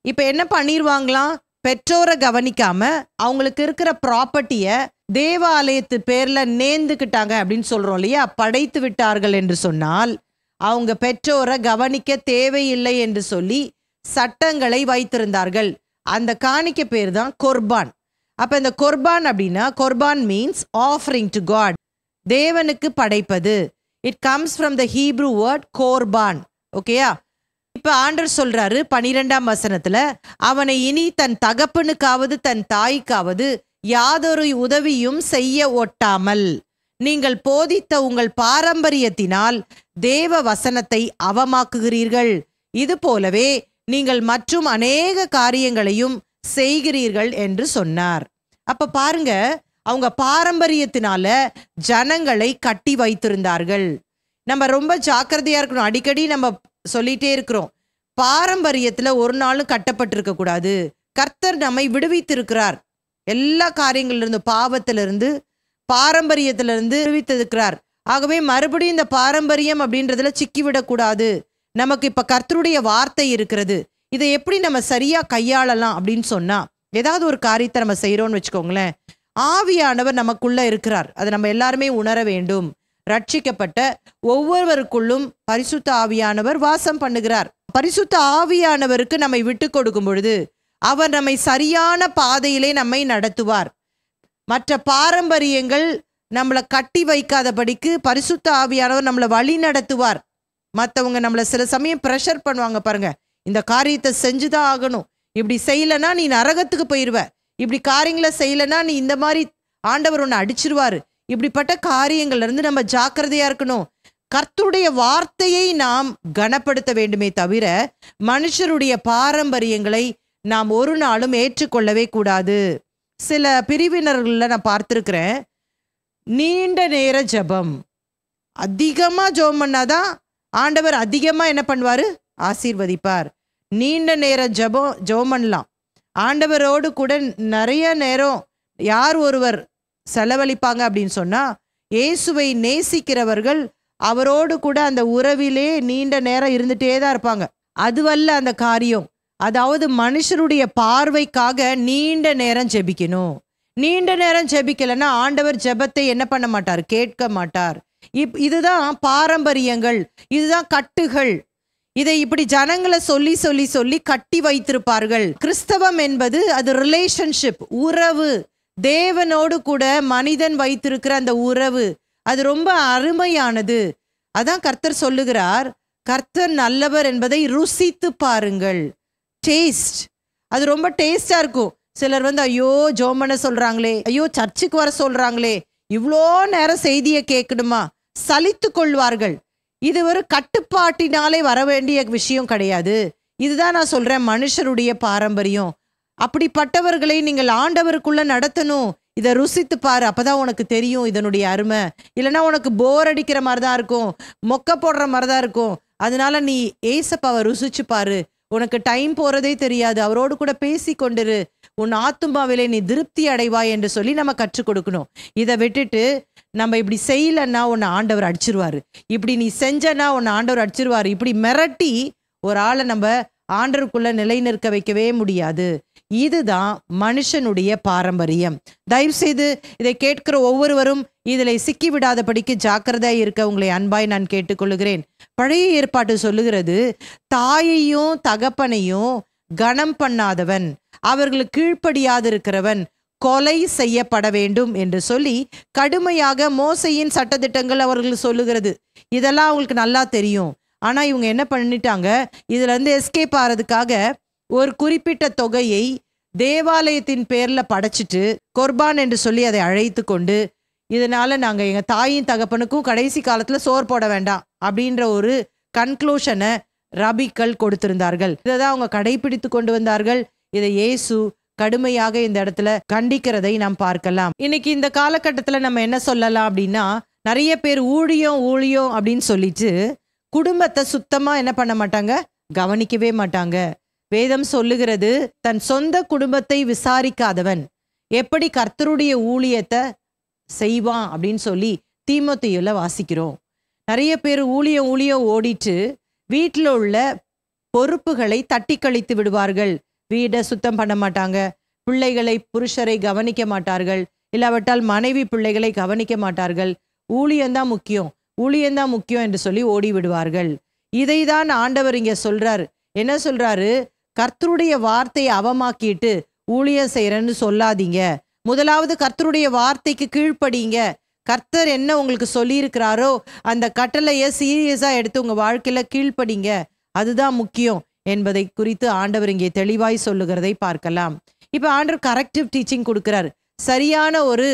இப்ப என்ன பண்ணிடுவாங்களாம்? பெற்றோரை கவனிக்காம அவங்களுக்கு இருக்கிற ப்ராப்பர்ட்டிய தேவாலயத்து பேர்ல நேர்ந்துக்கிட்டாங்க அப்படின்னு சொல்றோம் இல்லையா? படைத்து விட்டார்கள் என்று சொன்னால் அவங்க பெற்றோரை கவனிக்க தேவையில்லை என்று சொல்லி சட்டங்களை வைத்திருந்தார்கள். அந்த காணிக்க பேர் தான் கொர்பான். அப்ப இந்த கொர்பான் அப்படின்னா, corban means offering to God, தேவனுக்கு படைப்பது. It comes from the Hebrew word corban. ஓகேயா? இப்ப ஆண்டவர் சொல்றாரு 12ஆம் வசனத்துல, அவனை இனி தன் தகப்பனுக்காவது தன் தாய்க்காவது யாதொரு உதவியும் செய்ய ஒட்டாமல் நீங்கள் போதித்த உங்கள் பாரம்பரியத்தினால் தேவ வசனத்தை அவமாக்குகிறீர்கள். இது போலவே நீங்கள் மற்றும் அநேக காரியங்களையும் செய்கிறீர்கள் என்று சொன்னார். அப்ப பாருங்க, அவங்க பாரம்பரியத்தினால ஜனங்களை கட்டி வைத்திருந்தார்கள். நம்ம ரொம்ப ஜாக்கிரதையா இருக்கணும். அடிக்கடி நம்ம சொல்லிட்டே இருக்கிறோம், பாரம்பரியத்துல ஒரு நாளும் கட்டப்பட்டிருக்க கூடாது. கர்த்தர் நம்மை விடுவித்திருக்கிறார் எல்லா காரியங்களிலிருந்து, பாவத்திலிருந்து, பாரம்பரியத்திலிருந்து விடுவித்திருக்கிறார். ஆகவே மறுபடியும் இந்த பாரம்பரியம் அப்படின்றதுல சிக்கிவிடக்கூடாது. நமக்கு இப்ப கர்த்தருடைய வார்த்தை இருக்கிறது. இதை எப்படி நம்ம சரியா கையாளலாம் அப்படின்னு சொன்னா, ஏதாவது ஒரு காரியத்தை நம்ம செய்யறோம்னு வச்சுக்கோங்களேன், ஆவியானவர் நமக்குள்ள இருக்கிறார். அதை நம்ம எல்லாருமே உணர வேண்டும். ரட்சிக்கப்பட்ட ஒவ்வொருவருக்குள்ளும் பரிசுத்த ஆவியானவர் வாசம் பண்ணுகிறார். பரிசுத்த ஆவியானவருக்கு நம்மை விட்டு கொடுக்கும் பொழுது அவர் நம்மை சரியான பாதையிலே நம்மை நடத்துவார். மற்ற பாரம்பரியங்கள் நம்மளை கட்டி வைக்காதபடிக்கு பரிசுத்த ஆவியானவர் நம்மளை வழி நடத்துவார். மற்றவங்க நம்மளை சில சமயம் ப்ரெஷர் பண்ணுவாங்க பாருங்க, இந்த காரியத்தை செஞ்சுதான் ஆகணும், இப்படி செய்யலைன்னா நீ நரகத்துக்கு போயிடுவ, இப்படி காரியங்களை செய்யலைன்னா நீ இந்த மாதிரி ஆண்டவர் உன்னை அடிச்சிருவாரு, இப்படிப்பட்ட காரியங்கள்ல இருந்து நம்ம ஜாக்கிரதையா இருக்கணும். கர்த்தருடைய வார்த்தையை நாம் கனப்படுத்த வேண்டுமே தவிர மனுஷருடைய பாரம்பரியங்களை நாம் ஒரு நாளும் ஏற்றுக்கொள்ளவே கூடாது. சில பிரிவினர்கள்ல நான் பார்த்திருக்கிறேன், நீண்ட நேர ஜெபம், அதிகமா ஜெபம் பண்ணாதான் ஆண்டவர் அதிகமா என்ன பண்ணுவாரு? ஆசீர்வதிப்பார். நீண்ட நேர ஜெபம் பண்ணலாம். ஆண்டவரோடு கூட நிறைய நேரம் யார் ஒருவர் செலவழிப்பாங்க அப்படின்னு சொன்னா, இயேசுவை நேசிக்கிறவர்கள் அவரோடு கூட அந்த உறவிலே நீண்ட நேரம் இருந்துட்டே தான் இருப்பாங்க. அதுவல்ல அந்த காரியம். அதாவது மனுஷருடைய பார்வைக்காக நீண்ட நேரம் ஜெபிக்கணும். நீண்ட நேரம் ஜெபிக்கலைன்னா ஆண்டவர் ஜெபத்தை என்ன பண்ண மாட்டார்? கேட்க மாட்டார். இதுதான் பாரம்பரியங்கள், இதுதான் கட்டுகள். இதை இப்படி ஜனங்களை சொல்லி சொல்லி சொல்லி கட்டி வைத்திருப்பார்கள். கிறிஸ்தவம் என்பது அது ரிலேஷன்ஷிப், உறவு. தேவனோடு கூட மனிதன் வைத்திருக்கிற அந்த உறவு அது ரொம்ப அருமையானது. அதான் கர்த்தர் சொல்லுகிறார், கர்த்தர் நல்லவர் என்பதை ருசித்து பாருங்கள். டேஸ்ட், அது ரொம்ப டேஸ்டா இருக்கும். சிலர் ஐயோ ஜெபம் பண்ண சொல்றாங்களே, ஐயோ சர்ச்சுக்கு வர சொல்றாங்களே, இவ்வளோ நேரம் செய்தியை கேட்கணுமா, சலித்து கொள்வார்கள். இது ஒரு கட்டுப்பாட்டினாலே வர வேண்டிய விஷயம் கிடையாது. இதுதான் நான் சொல்றேன், மனுஷருடைய பாரம்பரியம். அப்படிப்பட்டவர்களை நீங்கள் ஆண்டவருக்குள்ள நடத்தணும். இதை ருசித்து பாரு, அப்பதான் உனக்கு தெரியும் இதனுடைய அருமை. இல்லைன்னா உனக்கு போர் அடிக்கிற மாதிரி தான் இருக்கும், மொக்க போடுற மாதிரி தான் இருக்கும். அதனால நீ ஏசப்பாவை ருசிச்சு பாரு, உனக்கு டைம் போறதே தெரியாது. அவரோடு கூட பேசி கொண்டிரு, உன் ஆத்துமாவிலே நீ திருப்தி அடைவாய் என்று சொல்லி நம்ம கற்றுக் கொடுக்கணும். இதை விட்டுட்டு நம்ம இப்படி செய்யலன்னா உன்னை ஆண்டவர் அடிச்சிருவாரு, இப்படி நீ செஞ்சனா உன்னை ஆண்டவர் அடிச்சிருவாரு, இப்படி மிரட்டி ஒரு ஆளை நம்ம ஆண்டவருக்குள்ள நிலை நிற்க வைக்கவே முடியாது. இதுதான் மனுஷனுடைய பாரம்பரியம். தயவு செய்து இதை கேட்கிற ஒவ்வொருவரும் இதில் சிக்கிவிடாதபடிக்கு ஜாக்கிரதையா இருக்க உங்களை அன்பாய் நான் கேட்டுக்கொள்கிறேன். பழைய ஏற்பாட்டு சொல்லுகிறது, தாயையும் தகப்பனையும் கனம் பண்ணாதவன், அவர்களுக்கு கீழ்ப்படியாது இருக்கிறவன் கொலை செய்யப்பட வேண்டும் என்று சொல்லி கடுமையாக மோசையின் சட்டதிட்டங்கள் அவர்கள் சொல்லுகிறது. இதெல்லாம் அவங்களுக்கு நல்லா தெரியும். ஆனா இவங்க என்ன பண்ணிட்டாங்க, இதுல இருந்து எஸ்கேப் ஆறதுக்காக ஒரு குறிப்பிட்ட தொகையை தேவாலயத்தின் பேர்ல படைச்சிட்டு கொர்பான் என்று சொல்லி அதை அழைத்து கொண்டு, இதனால நாங்க எங்க தாயின் தகப்பனுக்கும் கடைசி காலத்துல சோறு போட வேண்டாம் அப்படின்ற ஒரு கன்க்ளூஷனை ரபிக்கள் கொடுத்திருந்தார்கள். இதைதான் அவங்க கடைபிடித்து கொண்டு வந்தார்கள். இதை இயேசு கடுமையாக இந்த இடத்துல கண்டிக்கிறதை நாம் பார்க்கலாம். இன்னைக்கு இந்த காலகட்டத்துல நம்ம என்ன சொல்லலாம் அப்படின்னா, நிறைய பேர் ஊழியம் ஊழியம் அப்படின்னு சொல்லிட்டு குடும்பத்தை சுத்தமா என்ன பண்ண மாட்டாங்க, கவனிக்கவே மாட்டாங்க. வேதம் சொல்லுகிறது, தன் சொந்த குடும்பத்தை விசாரிக்காதவன் எப்படி கர்த்தருடைய ஊழியத்தை செய்வான் அப்படின்னு சொல்லி தீமோத்தேயுல வாசிக்கிறோம். நிறைய பேர் ஊழியம் ஊழியம் ஓடிட்டு வீட்டில் உள்ள பொறுப்புகளை தட்டி கழித்து விடுவார்கள். வீடை சுத்தம் பண்ண மாட்டாங்க, பிள்ளைகளை புருஷரை கவனிக்க மாட்டார்கள், இல்லாவிட்டால் மனைவி பிள்ளைகளை கவனிக்க மாட்டார்கள். ஊழியம்தான் முக்கியம், ஊழியம்தான் முக்கியம் என்று சொல்லி ஓடி விடுவார்கள். இதை தான் ஆண்டவர் இங்க சொல்றாரு. என்ன சொல்றாரு? கர்த்தருடைய வார்த்தையை அவமாக்கிட்டு ஊழியம் செய்யறேன்னு சொல்லாதீங்க. முதலாவது கர்த்தருடைய வார்த்தைக்கு கீழ்ப்படிங்க. கர்த்தர் என்ன உங்களுக்கு சொல்லியிருக்கிறாரோ அந்த கட்டளையை சீரியஸா எடுத்து உங்க வாழ்க்கையில கீழ்ப்படிங்க, அதுதான் முக்கியம் என்பதை குறித்து ஆண்டவர் இங்கே தெளிவாய் சொல்லுகிறதை பார்க்கலாம். இப்ப ஆண்டவர் கரெக்டிவ் டீச்சிங் கொடுக்கிறார், சரியான ஒரு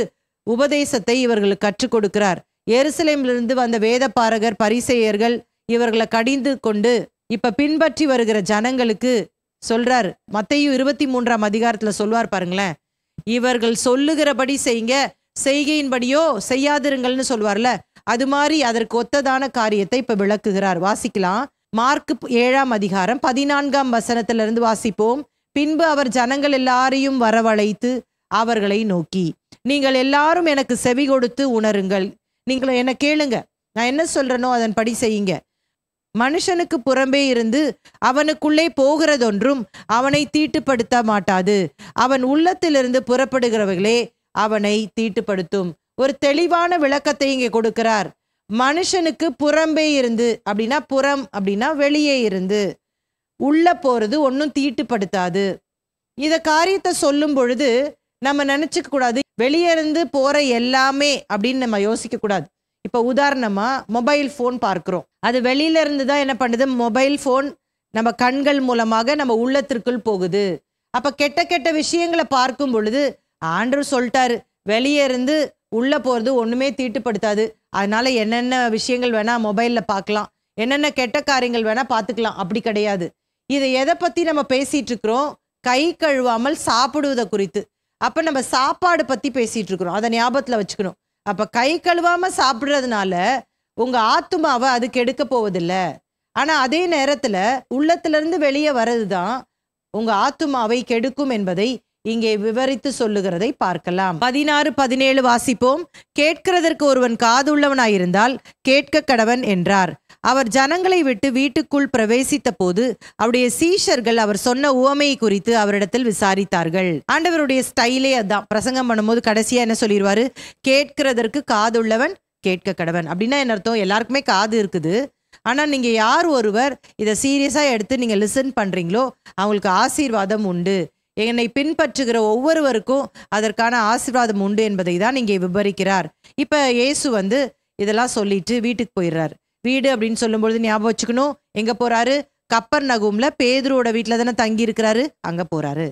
உபதேசத்தை இவர்களுக்கு கற்றுக் கொடுக்கிறார். எருசலேமிலிருந்து வந்த வேத பாரகர் பரிசேயர்கள் இவர்களை கடிந்து கொண்டு இப்ப பின்பற்றி வருகிற ஜனங்களுக்கு சொல்றார். மத்தேயு 23ஆம் அதிகாரத்துல சொல்வார் பாருங்களேன், இவர்கள் சொல்லுகிறபடி செய்யுங்க, செய்கையின்படியோ செய்யாதிருங்கள்னு சொல்வார்ல, அது மாதிரி அதற்கு ஒத்ததான காரியத்தை இப்ப விளக்குகிறார். வாசிக்கலாம். மார்க்கு 7ஆம் அதிகாரம் 14ஆம் வசனத்திலிருந்து வாசிப்போம். பின்பு அவர் ஜனங்கள் எல்லாரையும் வரவழைத்து அவர்களை நோக்கி, நீங்கள் எல்லாரும் எனக்கு செவி கொடுத்து உணருங்கள். நீங்கள் என்ன கேளுங்க, நான் என்ன சொல்றேனோ அதன்படி செய்யுங்க. மனுஷனுக்கு புறம்பே இருந்து அவனுக்குள்ளே போகிறதொன்றும் அவனை தீட்டுப்படுத்த மாட்டாது, அவன் உள்ளத்திலிருந்து புறப்படுகிறவர்களே அவனை தீட்டுப்படுத்தும். ஒரு தெளிவான விளக்கத்தை இங்கே கொடுக்கிறார். மனுஷனுக்கு புறம்பே இருந்து அப்படின்னா, புறம் அப்படின்னா வெளியே இருந்து, உள்ள போறது ஒன்றும் தீட்டுப்படுத்தாது. இத காரியத்தை சொல்லும் பொழுது நம்ம நினைச்சுக்க கூடாது வெளியே இருந்து போற எல்லாமே அப்படின்னு நம்ம யோசிக்க கூடாது. இப்ப உதாரணமா மொபைல் போன் பார்க்கிறோம், அது வெளியில இருந்து தான் என்ன பண்ணுது, மொபைல் போன் நம்ம கண்கள் மூலமாக நம்ம உள்ளத்திற்குள் போகுது. அப்ப கெட்ட கெட்ட விஷயங்களை பார்க்கும் பொழுது ஆண்டவர் சொல்லிட்டாரு, வெளியே இருந்து உள்ள போறது ஒண்ணுமே தீட்டுப்படுத்தாது. அதனால என்னென்ன விஷயங்கள் வேணா மொபைல்ல பார்க்கலாம், என்னென்ன கெட்ட காரியங்கள் வேணா பார்த்துக்கலாம். அப்படி கிடையாது. இதை எதை பத்தி நம்ம பேசிட்டு இருக்கிறோம்? கை கழுவாமல் சாப்பிடுவதை குறித்து. அப்ப நம்ம சாப்பாடு பத்தி பேசிட்டு இருக்கிறோம். அதை ஞாபகத்துல வச்சுக்கணும். அப்ப கை கழுவாம சாப்பிடுறதுனால உங்க ஆத்துமாவை அது கெடுக்க போவதில்ல. ஆனா அதே நேரத்துல உள்ளத்துல இருந்து வெளியே வர்றதுதான் உங்க ஆத்துமாவை கெடுக்கும் என்பதை இங்கே விவரித்து சொல்லுகிறதை பார்க்கலாம். 16, 17 வாசிப்போம். கேட்கிறதற்கு ஒருவன் காதுள்ளவனாயிருந்தால் கேட்க கடவன் என்றார். அவர் ஜனங்களை விட்டு வீட்டுக்குள் பிரவேசித்த போது அவருடைய சீஷர்கள் அவர் சொன்ன உவமையை குறித்து அவரிடத்தில் விசாரித்தார்கள். ஆண்டவருடைய ஸ்டைலே அதான். பிரசங்கம் பண்ணும்போது கடைசியா என்ன சொல்லிடுவாரு? கேட்கிறதற்கு காதுள்ளவன் கேட்க கடவன். அப்படின்னா என்ன அர்த்தம்? எல்லாருக்குமே காது இருக்குது. ஆனா நீங்க யார் ஒருவர் இதை சீரியஸா எடுத்து நீங்க லிசன் பண்றீங்களோ அவங்களுக்கு ஆசீர்வாதம் உண்டு. என்னை பின்பற்றுகிற ஒவ்வொருவருக்கும் அதற்கான ஆசீர்வாதம் உண்டு என்பதை தான் இங்கே விவரிக்கிறார். இப்ப இயேசு இதெல்லாம் சொல்லிட்டு வீட்டுக்கு போயிடுறாரு. வீடு அப்படின்னு சொல்லும்பொழுது ஞாபகம் வச்சுக்கணும், எங்க போறாரு? கப்பர்நகூம்ல பேதுருவோட வீட்டுல தானே தங்கி இருக்கிறாரு, அங்க போறாரு.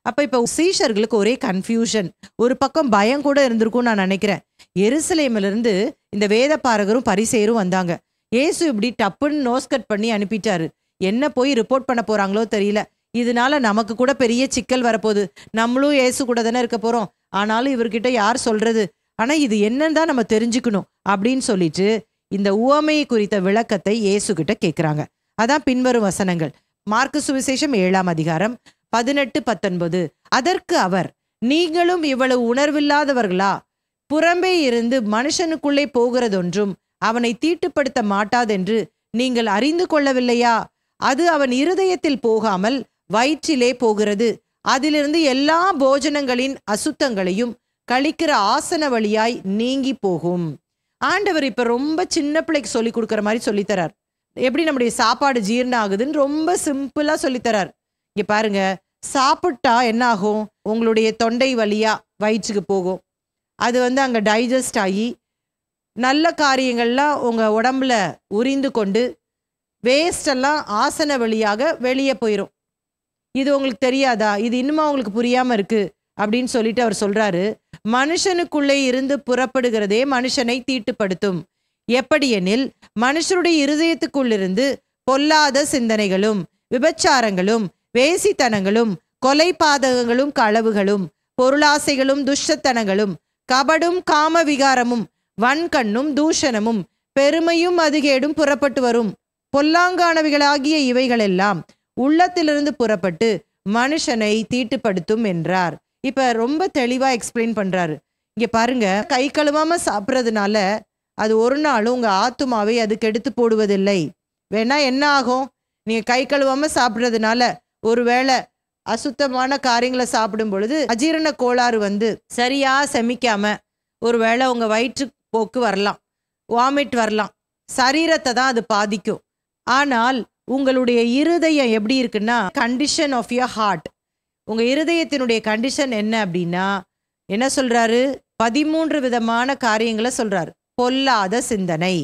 அப்ப இப்ப சீஷர்களுக்கு ஒரே கன்ஃபியூஷன், ஒரு பக்கம் பயம் கூட இருந்திருக்கும் நான் நினைக்கிறேன். எருசலேம்ல இருந்து இந்த வேத பாரகரும் பரிசேயரும் வந்தாங்க. இயேசு இப்படி டப்புன்னு நோஸ்கட் பண்ணி அனுப்பிட்டாரு. என்ன போய் ரிப்போர்ட் பண்ண போறாங்களோ தெரியல. இதனால நமக்கு கூட பெரிய சிக்கல் வரப்போகுது. நம்மளும் இயேசு கூட தானே இருக்க போறோம். ஆனாலும் இவர்கிட்ட யார் சொல்றது? ஆனா இது என்னன்னு தான் நம்ம தெரிஞ்சுக்கணும் அப்படின்னு சொல்லிட்டு இந்த உவமையை குறித்த விளக்கத்தை இயேசு கிட்ட கேட்கிறாங்க. அதான் பின்வரும் வசனங்கள். மார்க்கு சுவிசேஷம் 7ஆம் அதிகாரம் 18, 19. அதற்கு அவர், நீங்களும் இவ்வளவு உணர்வில்லாதவர்களா? புறம்பே இருந்து மனுஷனுக்குள்ளே போகிறதொன்றும் அவனை தீட்டுப்படுத்த மாட்டாதென்று நீங்கள் அறிந்து கொள்ளவில்லையா? அது அவன் இருதயத்தில் போகாமல் வயிற்றிலே போகிறது. அதிலிருந்து எல்லா போஜனங்களின் அசுத்தங்களையும் கழிக்கிற ஆசன வழியாய் நீங்கி போகும். ஆண்டவர் இப்ப ரொம்ப சின்ன பிள்ளைக்கு சொல்லி கொடுக்குற மாதிரி சொல்லித்தரார். எப்படி நம்முடைய சாப்பாடு ஜீரணம் ஆகுதுன்னு ரொம்ப சிம்பிளா சொல்லித்தரார். இங்க பாருங்க, சாப்பிட்டா என்ன ஆகும்? உங்களுடைய தொண்டை வழியா வயிற்றுக்கு போகும். அது அங்க டைஜஸ்ட் ஆகி நல்ல காரியங்கள்லாம் உங்க உடம்புல உறிந்து கொண்டு வேஸ்ட் எல்லாம் ஆசன வழியாக வெளியே போயிடும். இது உங்களுக்கு தெரியாதா? இது இன்னுமா உங்களுக்கு புரியாம இருக்கு அப்படின்னு சொல்லிட்டு அவர் சொல்றாரு, மனுஷனுக்குள்ளே இருந்து புறப்படுகிறதே மனுஷனை தீட்டுப்படுத்தும். எப்படியெனில் மனுஷருடைய இருதயத்துக்குள்ளிருந்து பொல்லாத சிந்தனைகளும் விபச்சாரங்களும் வேசித்தனங்களும் கொலை பாதகங்களும் களவுகளும் பொருளாசைகளும் துஷ்டத்தனங்களும் கபடும் காம விகாரமும் வன்கண்ணும் தூஷணமும் பெருமையும் அதிகேடும் புறப்பட்டு வரும். பொல்லாங்கானவைகளாகிய இவைகளெல்லாம் உள்ளத்திலிருந்து புறப்பட்டு மனுஷனை தீட்டுப்படுத்தும் என்றார். இப்ப ரொம்ப தெளிவா எக்ஸ்பிளைன் பண்றாரு. இங்க பாருங்க, கை கழுவாம சாப்பிட்றதுனால அது ஒரு நாளும் உங்க ஆத்துமாவை அது கெடுத்து போடுவதில்லை. வேணா என்ன ஆகும்? நீங்க கை கழுவாம சாப்பிட்றதுனால ஒருவேளை அசுத்தமான காரியங்களை சாப்பிடும் பொழுது அஜீரண கோளாறு சரியா செமிக்காம ஒருவேளை உங்க வயிற்று போக்கு வரலாம், வாமிட் வரலாம், சரீரத்தை தான் அது பாதிக்கும். ஆனால் உங்களுடைய இருதயம் எப்படி இருக்குன்னா, கண்டிஷன் ஆஃப் யுவர் ஹார்ட், உங்க இருதயத்தினுடைய கண்டிஷன் என்ன அப்படின்னா, என்ன சொல்றாரு? 13 விதமான காரியங்களை சொல்றாரு. பொல்லாத சிந்தனை,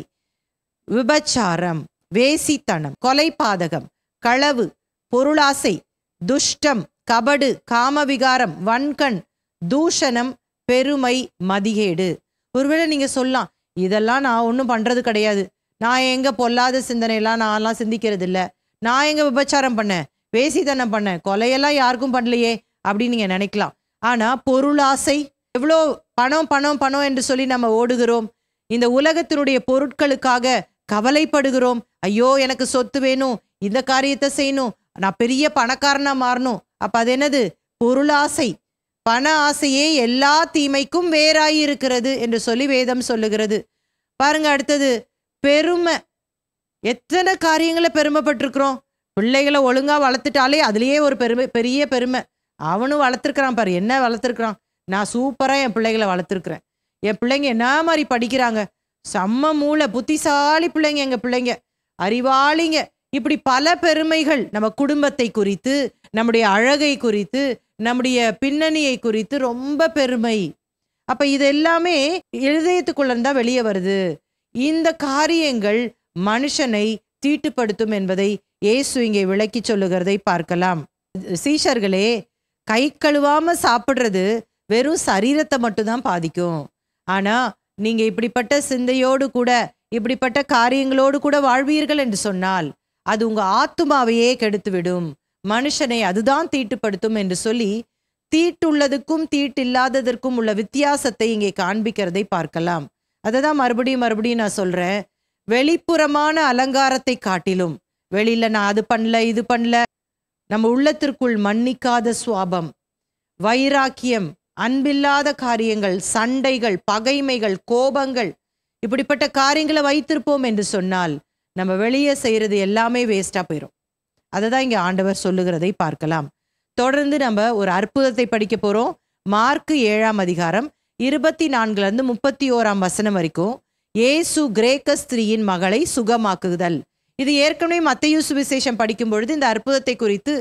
விபச்சாரம், வேசித்தனம், கொலைபாதகம், களவு, பொருளாசை, துஷ்டம், கபடு, காமவிகாரம், வன்கண், தூஷணம், பெருமை, மதிகேடு. ஒருவேளை நீங்க சொல்லலாம், இதெல்லாம் நான் ஒன்றும் பண்றது கிடையாது, நான் எங்க பொல்லாத சிந்தனையெல்லாம் நான்லாம் சிந்திக்கிறது இல்லை, நான் எங்க விபச்சாரம் பண்ணேன், வேசித்தனம் பண்ணேன், கொலையெல்லாம் யாருக்கும் பண்ணலையே அப்படின்னு நீங்க நினைக்கலாம். ஆனா பொருளாசை, எவ்வளோ பணம் பணம் பணம் என்று சொல்லி நம்ம ஓடுகிறோம். இந்த உலகத்தினுடைய பொருட்களுக்காக கவலைப்படுகிறோம். ஐயோ எனக்கு சொத்து வேணும், இந்த காரியத்தை செய்யணும், நான் பெரிய பணக்காரனா மாறணும். அப்ப அது என்னது? பொருளாசை. பண ஆசையே எல்லா தீமைக்கும் வேறாயிருக்கிறது என்று சொல்லி வேதம் சொல்லுகிறது. பாருங்க, அடுத்தது பெருமை. எத்தனை காரியங்களை பெருமைப்பட்டிருக்கிறோம். பிள்ளைகளை ஒழுங்கா வளர்த்துட்டாலே அதுலயே ஒரு பெருமை, பெரிய பெருமை. அவனும் வளர்த்துருக்கிறான் பாரு, என்ன வளர்த்துருக்கிறான், நான் சூப்பரா என் பிள்ளைகளை வளர்த்துருக்கிறேன், என் பிள்ளைங்க என்ன மாதிரி படிக்கிறாங்க, செம்ம மூளை, புத்திசாலி பிள்ளைங்க, எங்க பிள்ளைங்க அறிவாளிங்க. இப்படி பல பெருமைகள் நம்ம குடும்பத்தை குறித்து, நம்முடைய அழகை குறித்து, நம்முடைய பின்னணியை குறித்து ரொம்ப பெருமை. அப்ப இது எல்லாமே இருதயத்துக்குள்ள இருந்தா வெளியே வருது. இந்த காரியங்கள் மனுஷனை தீட்டுப்படுத்தும் என்பதை இயேசு இங்கே விளக்கி சொல்லுகிறதை பார்க்கலாம். சீஷர்களே, கை கழுவாம சாப்பிடுறது வெறும் சரீரத்தை மட்டும்தான் பாதிக்கும். ஆனா நீங்க இப்படிப்பட்ட சிந்தையோடு கூட இப்படிப்பட்ட காரியங்களோடு கூட வாழ்வீர்கள் என்று சொன்னால் அது உங்க ஆத்துமாவையே கெடுத்துவிடும், மனுஷனை அதுதான் தீட்டுப்படுத்தும் என்று சொல்லி தீட்டுள்ளதுக்கும் தீட்டில்லாததற்கும் உள்ள வித்தியாசத்தை இங்கே காண்பிக்கிறதை பார்க்கலாம். அதை தான் மறுபடியும் மறுபடியும் நான் சொல்றேன். வெளிப்புறமான அலங்காரத்தை காட்டிலும், வெளியில நான் அது பண்ணல இது பண்ணல, நம்ம உள்ளத்திற்குள் மன்னிக்காத சுவாபம், வைராக்கியம், அன்பில்லாத காரியங்கள், சண்டைகள், பகைமைகள், கோபங்கள், இப்படிப்பட்ட காரியங்களை வைத்திருப்போம் என்று சொன்னால் நம்ம வெளியே செய்யறது எல்லாமே வேஸ்டா போயிடும். அதை தான் இங்க ஆண்டவர் சொல்லுகிறதை பார்க்கலாம். தொடர்ந்து நம்ம ஒரு அற்புதத்தை படிக்க போறோம். மார்க்கு 7ஆம் அதிகாரம் 24 31 வசனம் வரைக்கும். இயேசு கிரேக்க ஸ்திரீயின் மகளை சுகமாக்குதல். இது ஏற்கனவே மத்தேயு சுவிசேஷம் படிக்கும் பொழுது இந்த அற்புதத்தை குறித்து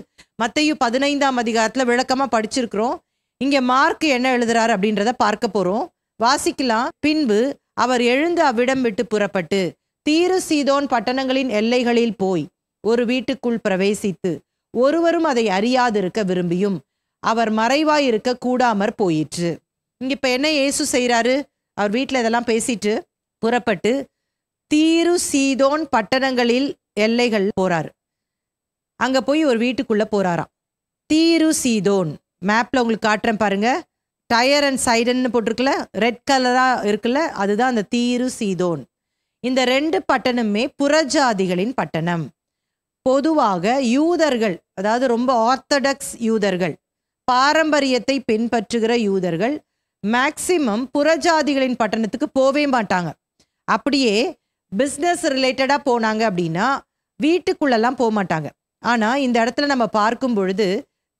மத்தேயு 15ஆம் அதிகாரத்துல விளக்கமா படிச்சிருக்கிறோம். இங்க மார்க் என்ன எழுதுறாரு அப்படின்றத பார்க்க போறோம். வாசிக்கலாம். பின்பு அவர் எழுந்து அவ்விடம் விட்டு புறப்பட்டு தீரு சீதோன் பட்டணங்களின் எல்லைகளில் போய் ஒரு வீட்டுக்குள் பிரவேசித்து ஒருவரும் அதை அறியாதிருக்க விரும்பியும் அவர் மறைவாய் இருக்க கூடாமற் போயிற்று. இங்க இப்ப என்ன இயேசு செய்யறாரு? அவர் வீட்டுல இதெல்லாம் பேசிட்டு புறப்பட்டு தீரு சீதோன் பட்டணங்களில் எல்லைகள் போறாரு. அங்க போய் ஒரு வீட்டுக்குள்ள போறாராம். தீரு சீதோன் மேப்ல உங்களுக்கு காட்டுறேன் பாருங்க. டயர் அண்ட் சைடன்னு போட்டிருக்குல்ல, ரெட் கலரா இருக்குல்ல, அதுதான் அந்த தீரு சீதோன். இந்த 2 பட்டணமே புறஜாதிகளின் பட்டணம். பொதுவாக யூதர்கள், அதாவது ரொம்ப ஆர்த்தடாக்ஸ் யூதர்கள், பாரம்பரியத்தை பின்பற்றுகிற யூதர்கள் மேக்சிமம் புறஜாதிகளின் பட்டணத்துக்கு போவே மாட்டாங்க. அப்படியே பிஸ்னஸ் ரிலேட்டடா போனாங்க அப்படின்னா வீட்டுக்குள்ளெல்லாம் போக மாட்டாங்க. ஆனா இந்த இடத்துல நம்ம பார்க்கும் பொழுது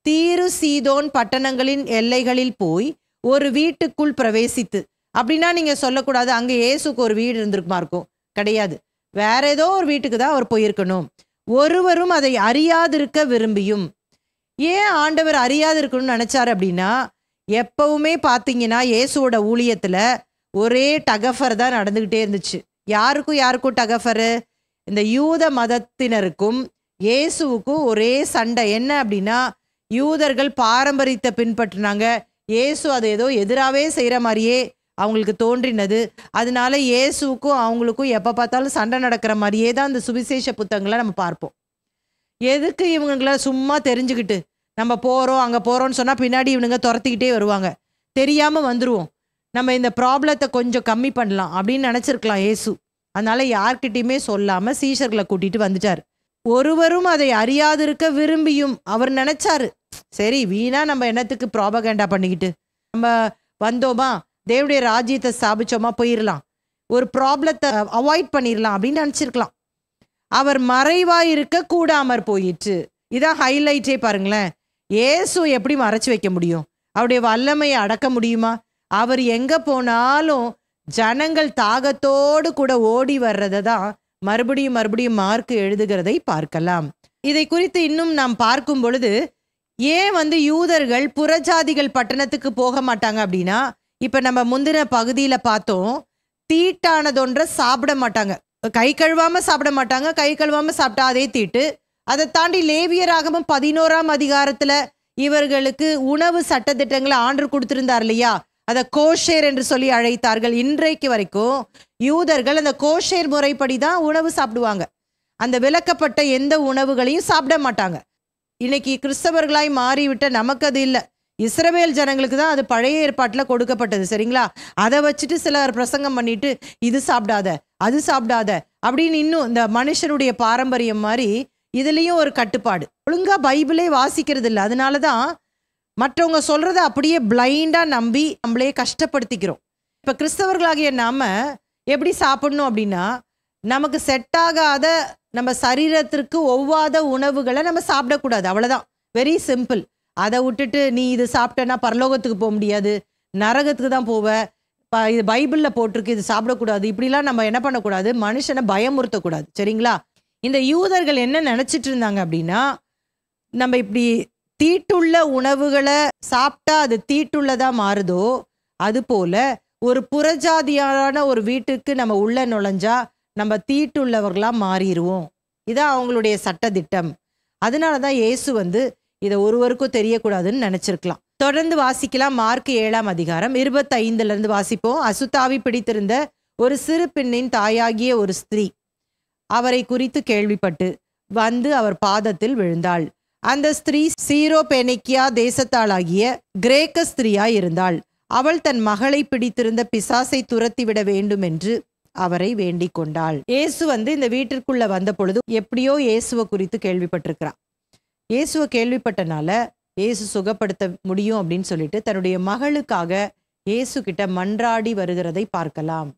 தீரு சீதோன் பட்டணங்களின் எல்லைகளில் போய் ஒரு வீட்டுக்குள் பிரவேசித்து, அப்படின்னா நீங்க சொல்லக்கூடாது அங்க இயேசுக்கு ஒரு வீடு இருந்திருக்குமா இருக்கும். கிடையாது, வேற ஏதோ ஒரு வீட்டுக்கு தான் அவர் போயிருக்கணும். ஒருவரும் அதை அறியாதிருக்க விரும்பியும். ஏன் ஆண்டவர் அறியாது இருக்கணும்னு நினைச்சாரு அப்படின்னா, எப்பவுமே பார்த்தீங்கன்னா இயேசுவோட ஊழியத்துல ஒரே டகஃபர் தான் நடந்துகிட்டே இருந்துச்சு. யாருக்கும் டகஃபரு? இந்த யூத மதத்தினருக்கும் இயேசுவுக்கும் ஒரே சண்டை. என்ன அப்படின்னா, யூதர்கள் பாரம்பரியத்தை பின்பற்றினாங்க, இயேசு அதை ஏதோ எதிராகவே செய்கிற மாதிரியே அவங்களுக்கு தோன்றினது. அதனால இயேசுக்கும் அவங்களுக்கும் எப்போ பார்த்தாலும் சண்டை நடக்கிற மாதிரியே தான் இந்த சுவிசேஷ புத்தகங்களை நம்ம பார்ப்போம். எதுக்கு இவங்கள சும்மா தெரிஞ்சுக்கிட்டு நம்ம போகிறோம் அங்கே போகிறோம்னு சொன்னால் பின்னாடி இவனுங்க துரத்திக்கிட்டே வருவாங்க, தெரியாமல் வந்துடுவோம், நம்ம இந்த ப்ராப்ளத்தை கொஞ்சம் கம்மி பண்ணலாம் அப்படின்னு நினச்சிருக்கலாம் இயேசு. அதனால யார்கிட்டையுமே சொல்லாமல் சீஷர்களை கூட்டிகிட்டு வந்துட்டார். ஒருவரும் அதை அறியாதிருக்க விரும்பியும் அவர் நினைச்சாரு, சரி வீணா நம்ம என்னத்துக்கு ப்ராபகண்டா பண்ணிக்கிட்டு, நம்ம வந்தோமா தேவனுடைய ராஜ்யத்தை ஸ்தாபிச்சோமா போயிடலாம், ஒரு ப்ராப்ளத்தை அவாய்ட் பண்ணிடலாம் அப்படின்னு நினைச்சிருக்கலாம். அவர் மறைவாய் இருக்க கூடாமற் போயிற்று. இதான் ஹைலைட்டே பாருங்களேன். இயேசு எப்படி மறைச்சு வைக்க முடியும்? அவருடைய வல்லமையை அடக்க முடியுமா? அவர் எங்க போனாலும் ஜனங்கள் தாகத்தோடு கூட ஓடி வர்றதை தான் மறுபடியும் மறுபடியும் மார்க் எழுதுகிறதை பார்க்கலாம். இதை குறித்து இன்னும் நாம் பார்க்கும் பொழுது, ஏன் யூதர்கள் புறஜாதிகள் பட்டணத்துக்கு போக மாட்டாங்க அப்படின்னா, இப்ப நம்ம முந்தின பகுதியில பார்த்தோம், தீட்டானதொன்ற சாப்பிட மாட்டாங்க, கை கழுவாம சாப்பிட மாட்டாங்க. கை கழுவாம சாப்பிட்டா அதே தீட்டு. அதை தாண்டி லேவியராகமம் 11ஆம் அதிகாரத்துல இவர்களுக்கு உணவு சட்டதிட்டங்களை ஆண்டவர் கொடுத்திருந்தார் இல்லையா, அதை கோஷேர் என்று சொல்லி அழைத்தார்கள். இன்றைக்கு வரைக்கும் யூதர்கள் அந்த கோஷேர் முறைப்படி தான் உணவு சாப்பிடுவாங்க. அந்த விலக்கப்பட்ட எந்த உணவுகளையும் சாப்பிட மாட்டாங்க. இன்னைக்கு கிறிஸ்தவர்களாய் மாறிவிட்ட நமக்கு அது இல்லை. இஸ்ரவேல் ஜனங்களுக்கு தான் அது பழைய ஏற்பாட்டில் கொடுக்கப்பட்டது, சரிங்களா? அதை வச்சுட்டு சிலர் பிரசங்கம் பண்ணிட்டு இது சாப்பிடாத அது சாப்பிடாத அப்படின்னு இன்னும் இந்த மனுஷனுடைய பாரம்பரியம் மாதிரி இதுலேயும் ஒரு கட்டுப்பாடு. ஒழுங்கா பைபிளே வாசிக்கிறது இல்லை. அதனால தான் மற்றவங்க சொல்றதை அப்படியே பிளைண்டா நம்பி நம்மளே கஷ்டப்படுத்திக்கிறோம். இப்ப கிறிஸ்தவர்களாகிய நாம எப்படி சாப்பிடணும் அப்படின்னா, நமக்கு செட் ஆகாத, நம்ம சரீரத்திற்கு ஒவ்வாத உணவுகளை நம்ம சாப்பிடக்கூடாது, அவ்வளவுதான். Very simple. அதை விட்டுட்டு நீ இது சாப்பிட்டேன்னா பரலோகத்துக்கு போக முடியாது, நரகத்துக்கு தான் போவ, இது பைபிள்ல போட்டிருக்கு, இது சாப்பிடக்கூடாது, இப்படிலாம் நம்ம என்ன பண்ணக்கூடாது, மனுஷனை பயமுறுத்தக்கூடாது, சரிங்களா? இந்த யூதர்கள் என்ன நினைச்சிட்டு இருந்தாங்க அப்படின்னா, நம்ம இப்படி தீட்டுள்ள உணவுகளை சாப்பிட்டா அது தீட்டுள்ளதா மாறுதோ, அது போல ஒரு புறஜாதியான ஒரு வீட்டுக்கு நம்ம உள்ள நுழைஞ்சா நம்ம தீட்டுள்ளவர்களா மாறிடுவோம். இதான் அவங்களுடைய சட்ட திட்டம். அதனாலதான் இயேசு இதை ஒருவருக்கும் தெரியக்கூடாதுன்னு நினைச்சிருக்கலாம். தொடர்ந்து வாசிக்கலாம். மார்க் 7ஆம் அதிகாரம் 25 இருந்து வாசிப்போம். அசுத்தாவி பிடித்திருந்த ஒரு சிறு பெண்ணின் தாயாகிய ஒரு ஸ்திரீ அவரை குறித்து கேள்விப்பட்டு வந்து அவர் பாதத்தில் விழுந்தாள். அந்த ஸ்திரீ சீரோபெனிக்கியா தேசத்தாளாகிய கிரேக்க ஸ்திரீயாய் இருந்தாள். அவள் தன் மகளை பிடித்திருந்த பிசாசை துரத்திவிட வேண்டும் என்று அவரை வேண்டிக் கொண்டாள். இயேசு இந்த வீட்டிற்குள்ள வந்த பொழுது எப்படியோ இயேசுவை குறித்து கேள்விப்பட்டிருக்கிறான். இயேசுவை கேள்விப்பட்டனால இயேசு சுகப்படுத்த முடியும் அப்படின்னு சொல்லிட்டு தன்னுடைய மகளுக்காக இயேசு கிட்ட மன்றாடி வருகிறதை பார்க்கலாம்.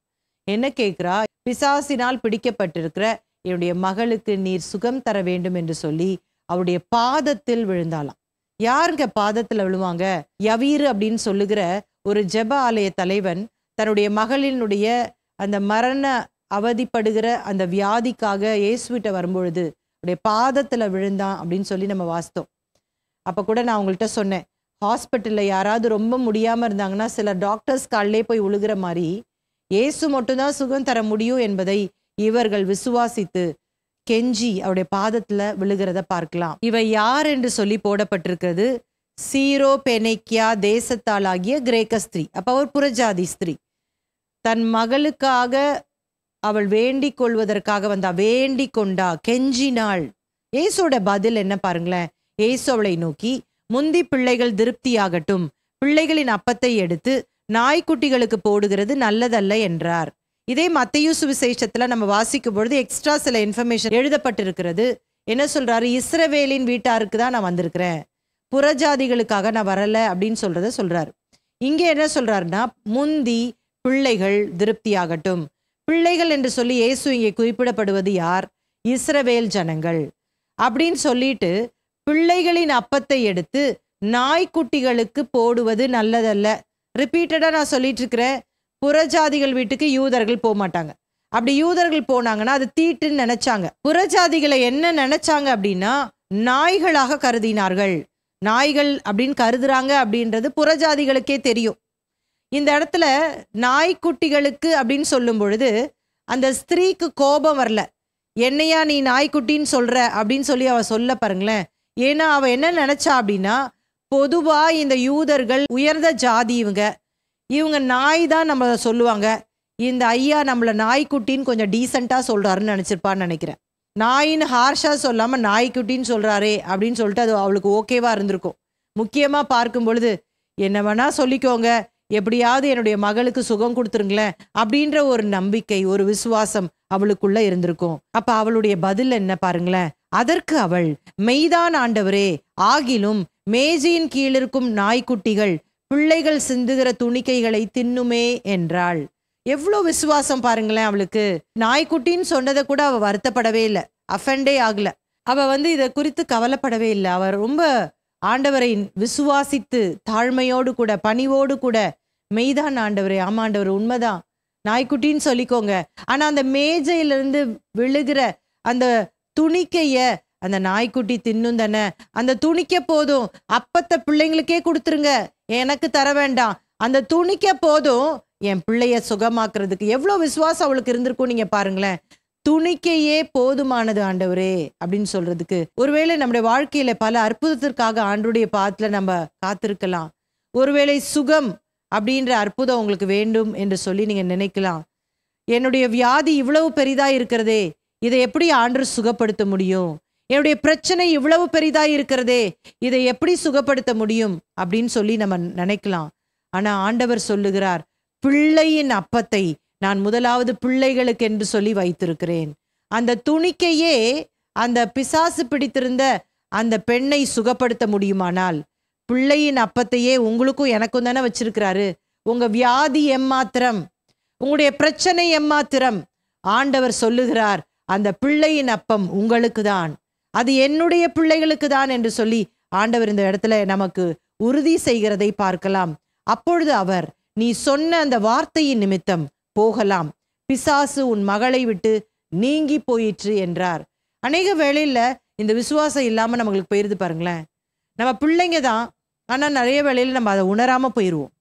என்ன கேட்கிறா? பிசாசினால் பிடிக்கப்பட்டிருக்கிற என்னுடைய மகளுக்கு நீர் சுகம் தர வேண்டும் என்று சொல்லி அவருடைய பாதத்தில் விழுந்தாளாம். யாருங்க பாதத்துல விழுவாங்க? யவீரு அப்படின்னு சொல்லுகிற ஒரு ஜெப ஆலய தலைவன் தன்னுடைய மகளினுடைய அந்த மரண அவதிப்படுகிற அந்த வியாதிக்காக இயேசுவிட்ட வரும்பொழுது அவருடைய பாதத்துல விழுந்தான் அப்படின்னு சொல்லி நம்ம வாசித்தோம். அப்ப கூட நான் உங்கள்கிட்ட சொன்னேன், ஹாஸ்பிட்டல்ல யாராவது ரொம்ப முடியாம இருந்தாங்கன்னா சில டாக்டர்ஸ் காலிலே போய் விழுகிற மாதிரி இயேசு மட்டும்தான் சுகம் தர முடியும் என்பதை இவர்கள் விசுவாசித்து கெஞ்சி அவருடைய பாதத்துல விழுகிறத பார்க்கலாம். இவை யார் என்று சொல்லி போடப்பட்டிருக்கிறது? சீரோபெனிக்கியா தேசத்தாளாகிய கிரேக்க ஸ்திரீ. அப்ப அவர் புறஜாதி ஸ்திரீ. தன் மகளுக்காக அவள் வேண்டிக் கொள்வதற்காக வந்தா, வேண்டிக் கொண்டா, கெஞ்சினாள். இயேசுவோட பதில் என்ன பாருங்களேன். இயேசு அவளை நோக்கி, முந்தி பிள்ளைகள் திருப்தியாகட்டும், பிள்ளைகளின் அப்பத்தை எடுத்து நாய்க்குட்டிகளுக்கு போடுகிறது நல்லதல்ல என்றார். இதே மத்தேயு சுவிசேஷத்துல நம்ம வாசிக்கும் பொழுது எக்ஸ்ட்ரா சில இன்ஃபர்மேஷன் எழுதப்பட்டிருக்கிறது. என்ன சொல்றாரு? இஸ்ரவேலின் வீட்டாருக்கு தான் நான் வந்திருக்கிறேன், புறஜாதிகளுக்காக நான் வரல அப்படின்னு சொல்றாரு. இங்க என்ன சொல்றாருன்னா, முந்தி பிள்ளைகள் திருப்தியாகட்டும். பிள்ளைகள் என்று சொல்லி இயேசு இங்கே குறிப்பிடப்படுவது யார்? இஸ்ரவேல் ஜனங்கள் அப்படின்னு சொல்லிட்டு பிள்ளைகளின் அப்பத்தை எடுத்து நாய்க்குட்டிகளுக்கு போடுவது நல்லதல்ல. ரிப்பீட்டடா நான் சொல்லிட்டு இருக்கிறேன். புறஜாதிகள் வீட்டுக்கு யூதர்கள் போக மாட்டாங்க. அப்படி யூதர்கள் போனாங்கன்னா அது தீட்டுன்னு நினைச்சாங்க. புறஜாதிகளை என்ன நினைச்சாங்க அப்படின்னா நாய்களாக கருதினார்கள். நாய்கள் அப்படின்னு கருதுறாங்க அப்படின்றது புறஜாதிகளுக்கே தெரியும். இந்த இடத்துல நாய்க்குட்டிகளுக்கு அப்படின்னு சொல்லும் பொழுது அந்த ஸ்திரீக்கு கோபம் வரல. என்னையா நீ நாய்க்குட்டின்னு சொல்ற அப்படின்னு சொல்லி அவ சொல்ல பாருங்களேன். ஏன்னா அவ என்ன நினைச்சா அப்படின்னா, பொதுவா இந்த யூதர்கள் உயர்ந்த ஜாதி, இவங்க நாய் தான் நம்மள சொல்லுவாங்க. இந்த ஐயா நம்மள நாய்க்குட்டின்னு கொஞ்சம் டீசெண்டா சொல்றாருன்னு நினைச்சிருப்பான்னு நினைக்கிறேன். நாயின்னு ஹார்ஷா சொல்லாம நாய்க்குட்டின்னு சொல்றாரே அப்படின்னு சொல்லிட்டு அது அவளுக்கு ஓகேவா இருந்திருக்கும். முக்கியமா பார்க்கும் பொழுது என்ன வேணா சொல்லிக்கோங்க, எப்படியாவது என்னுடைய மகளுக்கு சுகம் கொடுத்துருங்களேன் அப்படின்ற ஒரு நம்பிக்கை, ஒரு விசுவாசம் அவளுக்குள்ள இருந்திருக்கும். அப்ப அவளுடைய பதில் என்ன பாருங்களேன். அதற்கு அவள், மெய்தான் ஆண்டவரே, ஆகிலும் மேஜையின் கீழிருக்கும் நாய்க்குட்டிகள் பிள்ளைகள் சிந்துகிற துணிக்கைகளை தின்னுமே என்றாள். எவ்வளோ விசுவாசம் பாருங்களேன் அவளுக்கு. நாய்க்குட்டின்னு சொன்னதை கூட அவ வருத்தப்படவே இல்லை, அஃபெண்டே ஆகல. அவ இதை குறித்து கவலைப்படவே இல்லை. அவர் ரொம்ப ஆண்டவரை விசுவாசித்து தாழ்மையோடு கூட பணிவோடு கூட, மெய்தான் ஆண்டவரே, ஆமா ஆண்டவர் உண்மைதான், நாய்க்குட்டின்னு சொல்லிக்கோங்க, ஆனா அந்த மேஜையிலிருந்து விழுகிற அந்த துணிக்கைய அந்த நாய்க்குட்டி தின்னும் தானே, அந்த துணிக்க போதும், அப்பத்தை பிள்ளைங்களுக்கே கொடுத்துருங்க, எனக்கு தர வேண்டாம், அந்த துணிக்க போதும் என் பிள்ளைய சுகமாக்குறதுக்கு. எவ்வளோ விசுவாசம் அவளுக்கு இருந்திருக்கும் நீங்க பாருங்களேன். துணிக்கையே போதுமானது ஆண்டவரே அப்படின்னு சொல்றதுக்கு. ஒருவேளை நம்முடைய வாழ்க்கையில பல அற்புதத்திற்காக ஆண்டவருடைய பாதத்துல நம்ம காத்திருக்கலாம். ஒருவேளை சுகம் அப்படின்ற அற்புதம் உங்களுக்கு வேண்டும் என்று சொல்லி நீங்க நினைக்கலாம். என்னுடைய வியாதி இவ்வளவு பெரிதா இருக்கிறதே, இதை எப்படி ஆண்டவர் சுகப்படுத்த முடியும்? என்னுடைய பிரச்சனை இவ்வளவு பெரிதா இருக்கிறதே, இதை எப்படி சுகப்படுத்த முடியும் அப்படின்னு சொல்லி நம்ம நினைக்கலாம். ஆனா ஆண்டவர் சொல்லுகிறார், பிள்ளையின் அப்பத்தை நான் முதலாவது பிள்ளைகளுக்கு என்று சொல்லி வைத்திருக்கிறேன். அந்த துணிக்கையே அந்த பிசாசு பிடித்திருந்த அந்த பெண்ணை சுகப்படுத்த முடியுமானால், பிள்ளையின் அப்பத்தையே உங்களுக்கும் எனக்கும் தானே வச்சிருக்கிறாரு. உங்க வியாதி எம்மாத்திரம், உங்களுடைய பிரச்சனை எம்மாத்திரம், ஆண்டவர் சொல்லுகிறார் அந்த பிள்ளையின் அப்பம் உங்களுக்கு தான், அது என்னுடைய பிள்ளைகளுக்கு தான் என்று சொல்லி ஆண்டவர் இந்த இடத்துல நமக்கு உறுதி செய்கிறதை பார்க்கலாம். அப்பொழுது அவர், நீ சொன்ன அந்த வார்த்தையின் நிமித்தம் போகலாம், பிசாசு உன் மகளை விட்டு நீங்கி போயிற்று என்றார். அநேக வேளையில இந்த விசுவாசம் இல்லாம நம்மளுக்கு போயிருது பாருங்களேன். நம்ம பிள்ளைங்க தான், ஆனா நிறைய வேளையில நம்ம அதை உணராம போயிடுவோம்.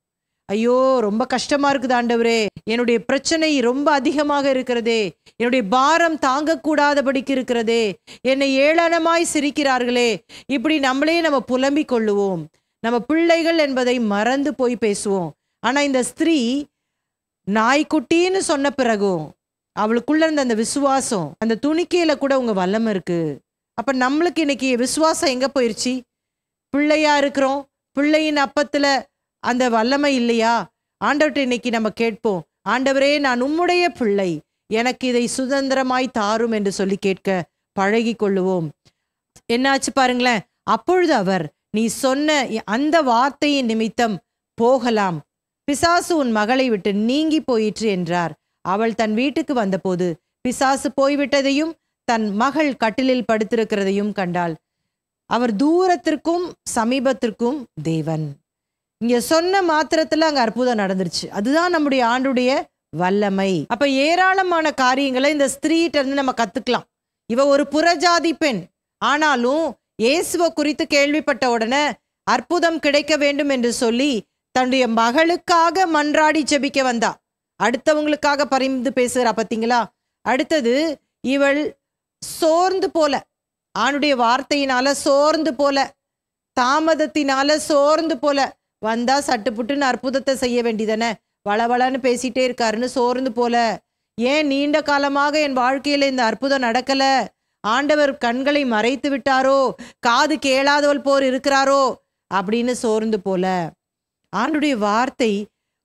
ஐயோ ரொம்ப கஷ்டமா இருக்குது ஆண்டவரே, என்னுடைய பிரச்சனை ரொம்ப அதிகமாக இருக்கிறதே, என்னுடைய பாரம் தாங்கக்கூடாதபடிக்கு இருக்கிறதே, என்னை ஏளனமாய் சிரிக்கிறார்களே, இப்படி நம்மளே நம்ம புலம்பிக் கொள்ளுவோம். நம்ம பிள்ளைகள் என்பதை மறந்து போய் பேசுவோம். ஆனா இந்த ஸ்திரீ நாய்க்குட்டின்னு சொன்ன பிறகும் அவளுக்குள்ள இருந்த அந்த விசுவாசம், அந்த துணிக்கையில கூட உங்க வல்லமை இருக்கு. அப்ப நம்மளுக்கு இன்னைக்கு விசுவாசம் எங்க போயிருச்சு? பிள்ளையா இருக்கிறோம், பிள்ளையின் அப்பத்துல அந்த வல்லமை இல்லையா? ஆண்டவர்கிட்ட இன்னைக்கு நம்ம கேட்போம், ஆண்டவரே நான் உம்முடைய பிள்ளை, எனக்கு இதை சுதந்திரமாய் தாரும் என்று சொல்லி கேட்க பழகி கொள்ளுவோம். என்னாச்சு பாருங்களேன். அப்பொழுது அவர், நீ சொன்ன அந்த வார்த்தையின் நிமித்தம் போகலாம், பிசாசு உன் மகளை விட்டு நீங்கி போயிற்று என்றார். அவள் தன் வீட்டுக்கு வந்தபோது பிசாசு போய்விட்டதையும் தன் மகள் கட்டிலில் படுத்திருக்கிறதையும் கண்டாள். அவர் தூரத்திற்கும் சமீபத்திற்கும் தேவன். இங்க சொன்ன மாத்திரத்துல அங்க அற்புதம் நடந்துருச்சு. அதுதான் நம்முடைய ஆண்டுடைய வல்லமை. அப்ப ஏராளமான காரியங்களை இந்த ஸ்திரீட்ட இருந்து நம்ம கத்துக்கலாம். இவ ஒரு புறஜாதி பெண், ஆனாலும் இயேசுவை குறித்து கேள்விப்பட்ட உடனே அற்புதம் கிடைக்க வேண்டும் என்று சொல்லி தன்னுடைய மகளுக்காக மன்றாடி ஜெபிக்க வந்தா. அடுத்தவங்களுக்காக பரிந்து பேசுகிறா பார்த்தீங்களா? அடுத்தது, இவள் சோர்ந்து போல, ஆணுடைய வார்த்தையினால சோர்ந்து போல, தாமதத்தினால சோர்ந்து போல வந்தா சட்டுப்புட்டுன்னு அற்புதத்தை செய்ய வேண்டியதானே, வளவளன்னு பேசிட்டே இருக்காருன்னு சோர்ந்து போல, ஏன் நீண்ட காலமாக என் வாழ்க்கையில இந்த அற்புதம் நடக்கல, ஆண்டவர் கண்களை மறைத்து விட்டாரோ, காது கேளாதவள் போர் இருக்கிறாரோ அப்படின்னு சோர்ந்து போல. ஆண்டுடைய வார்த்தை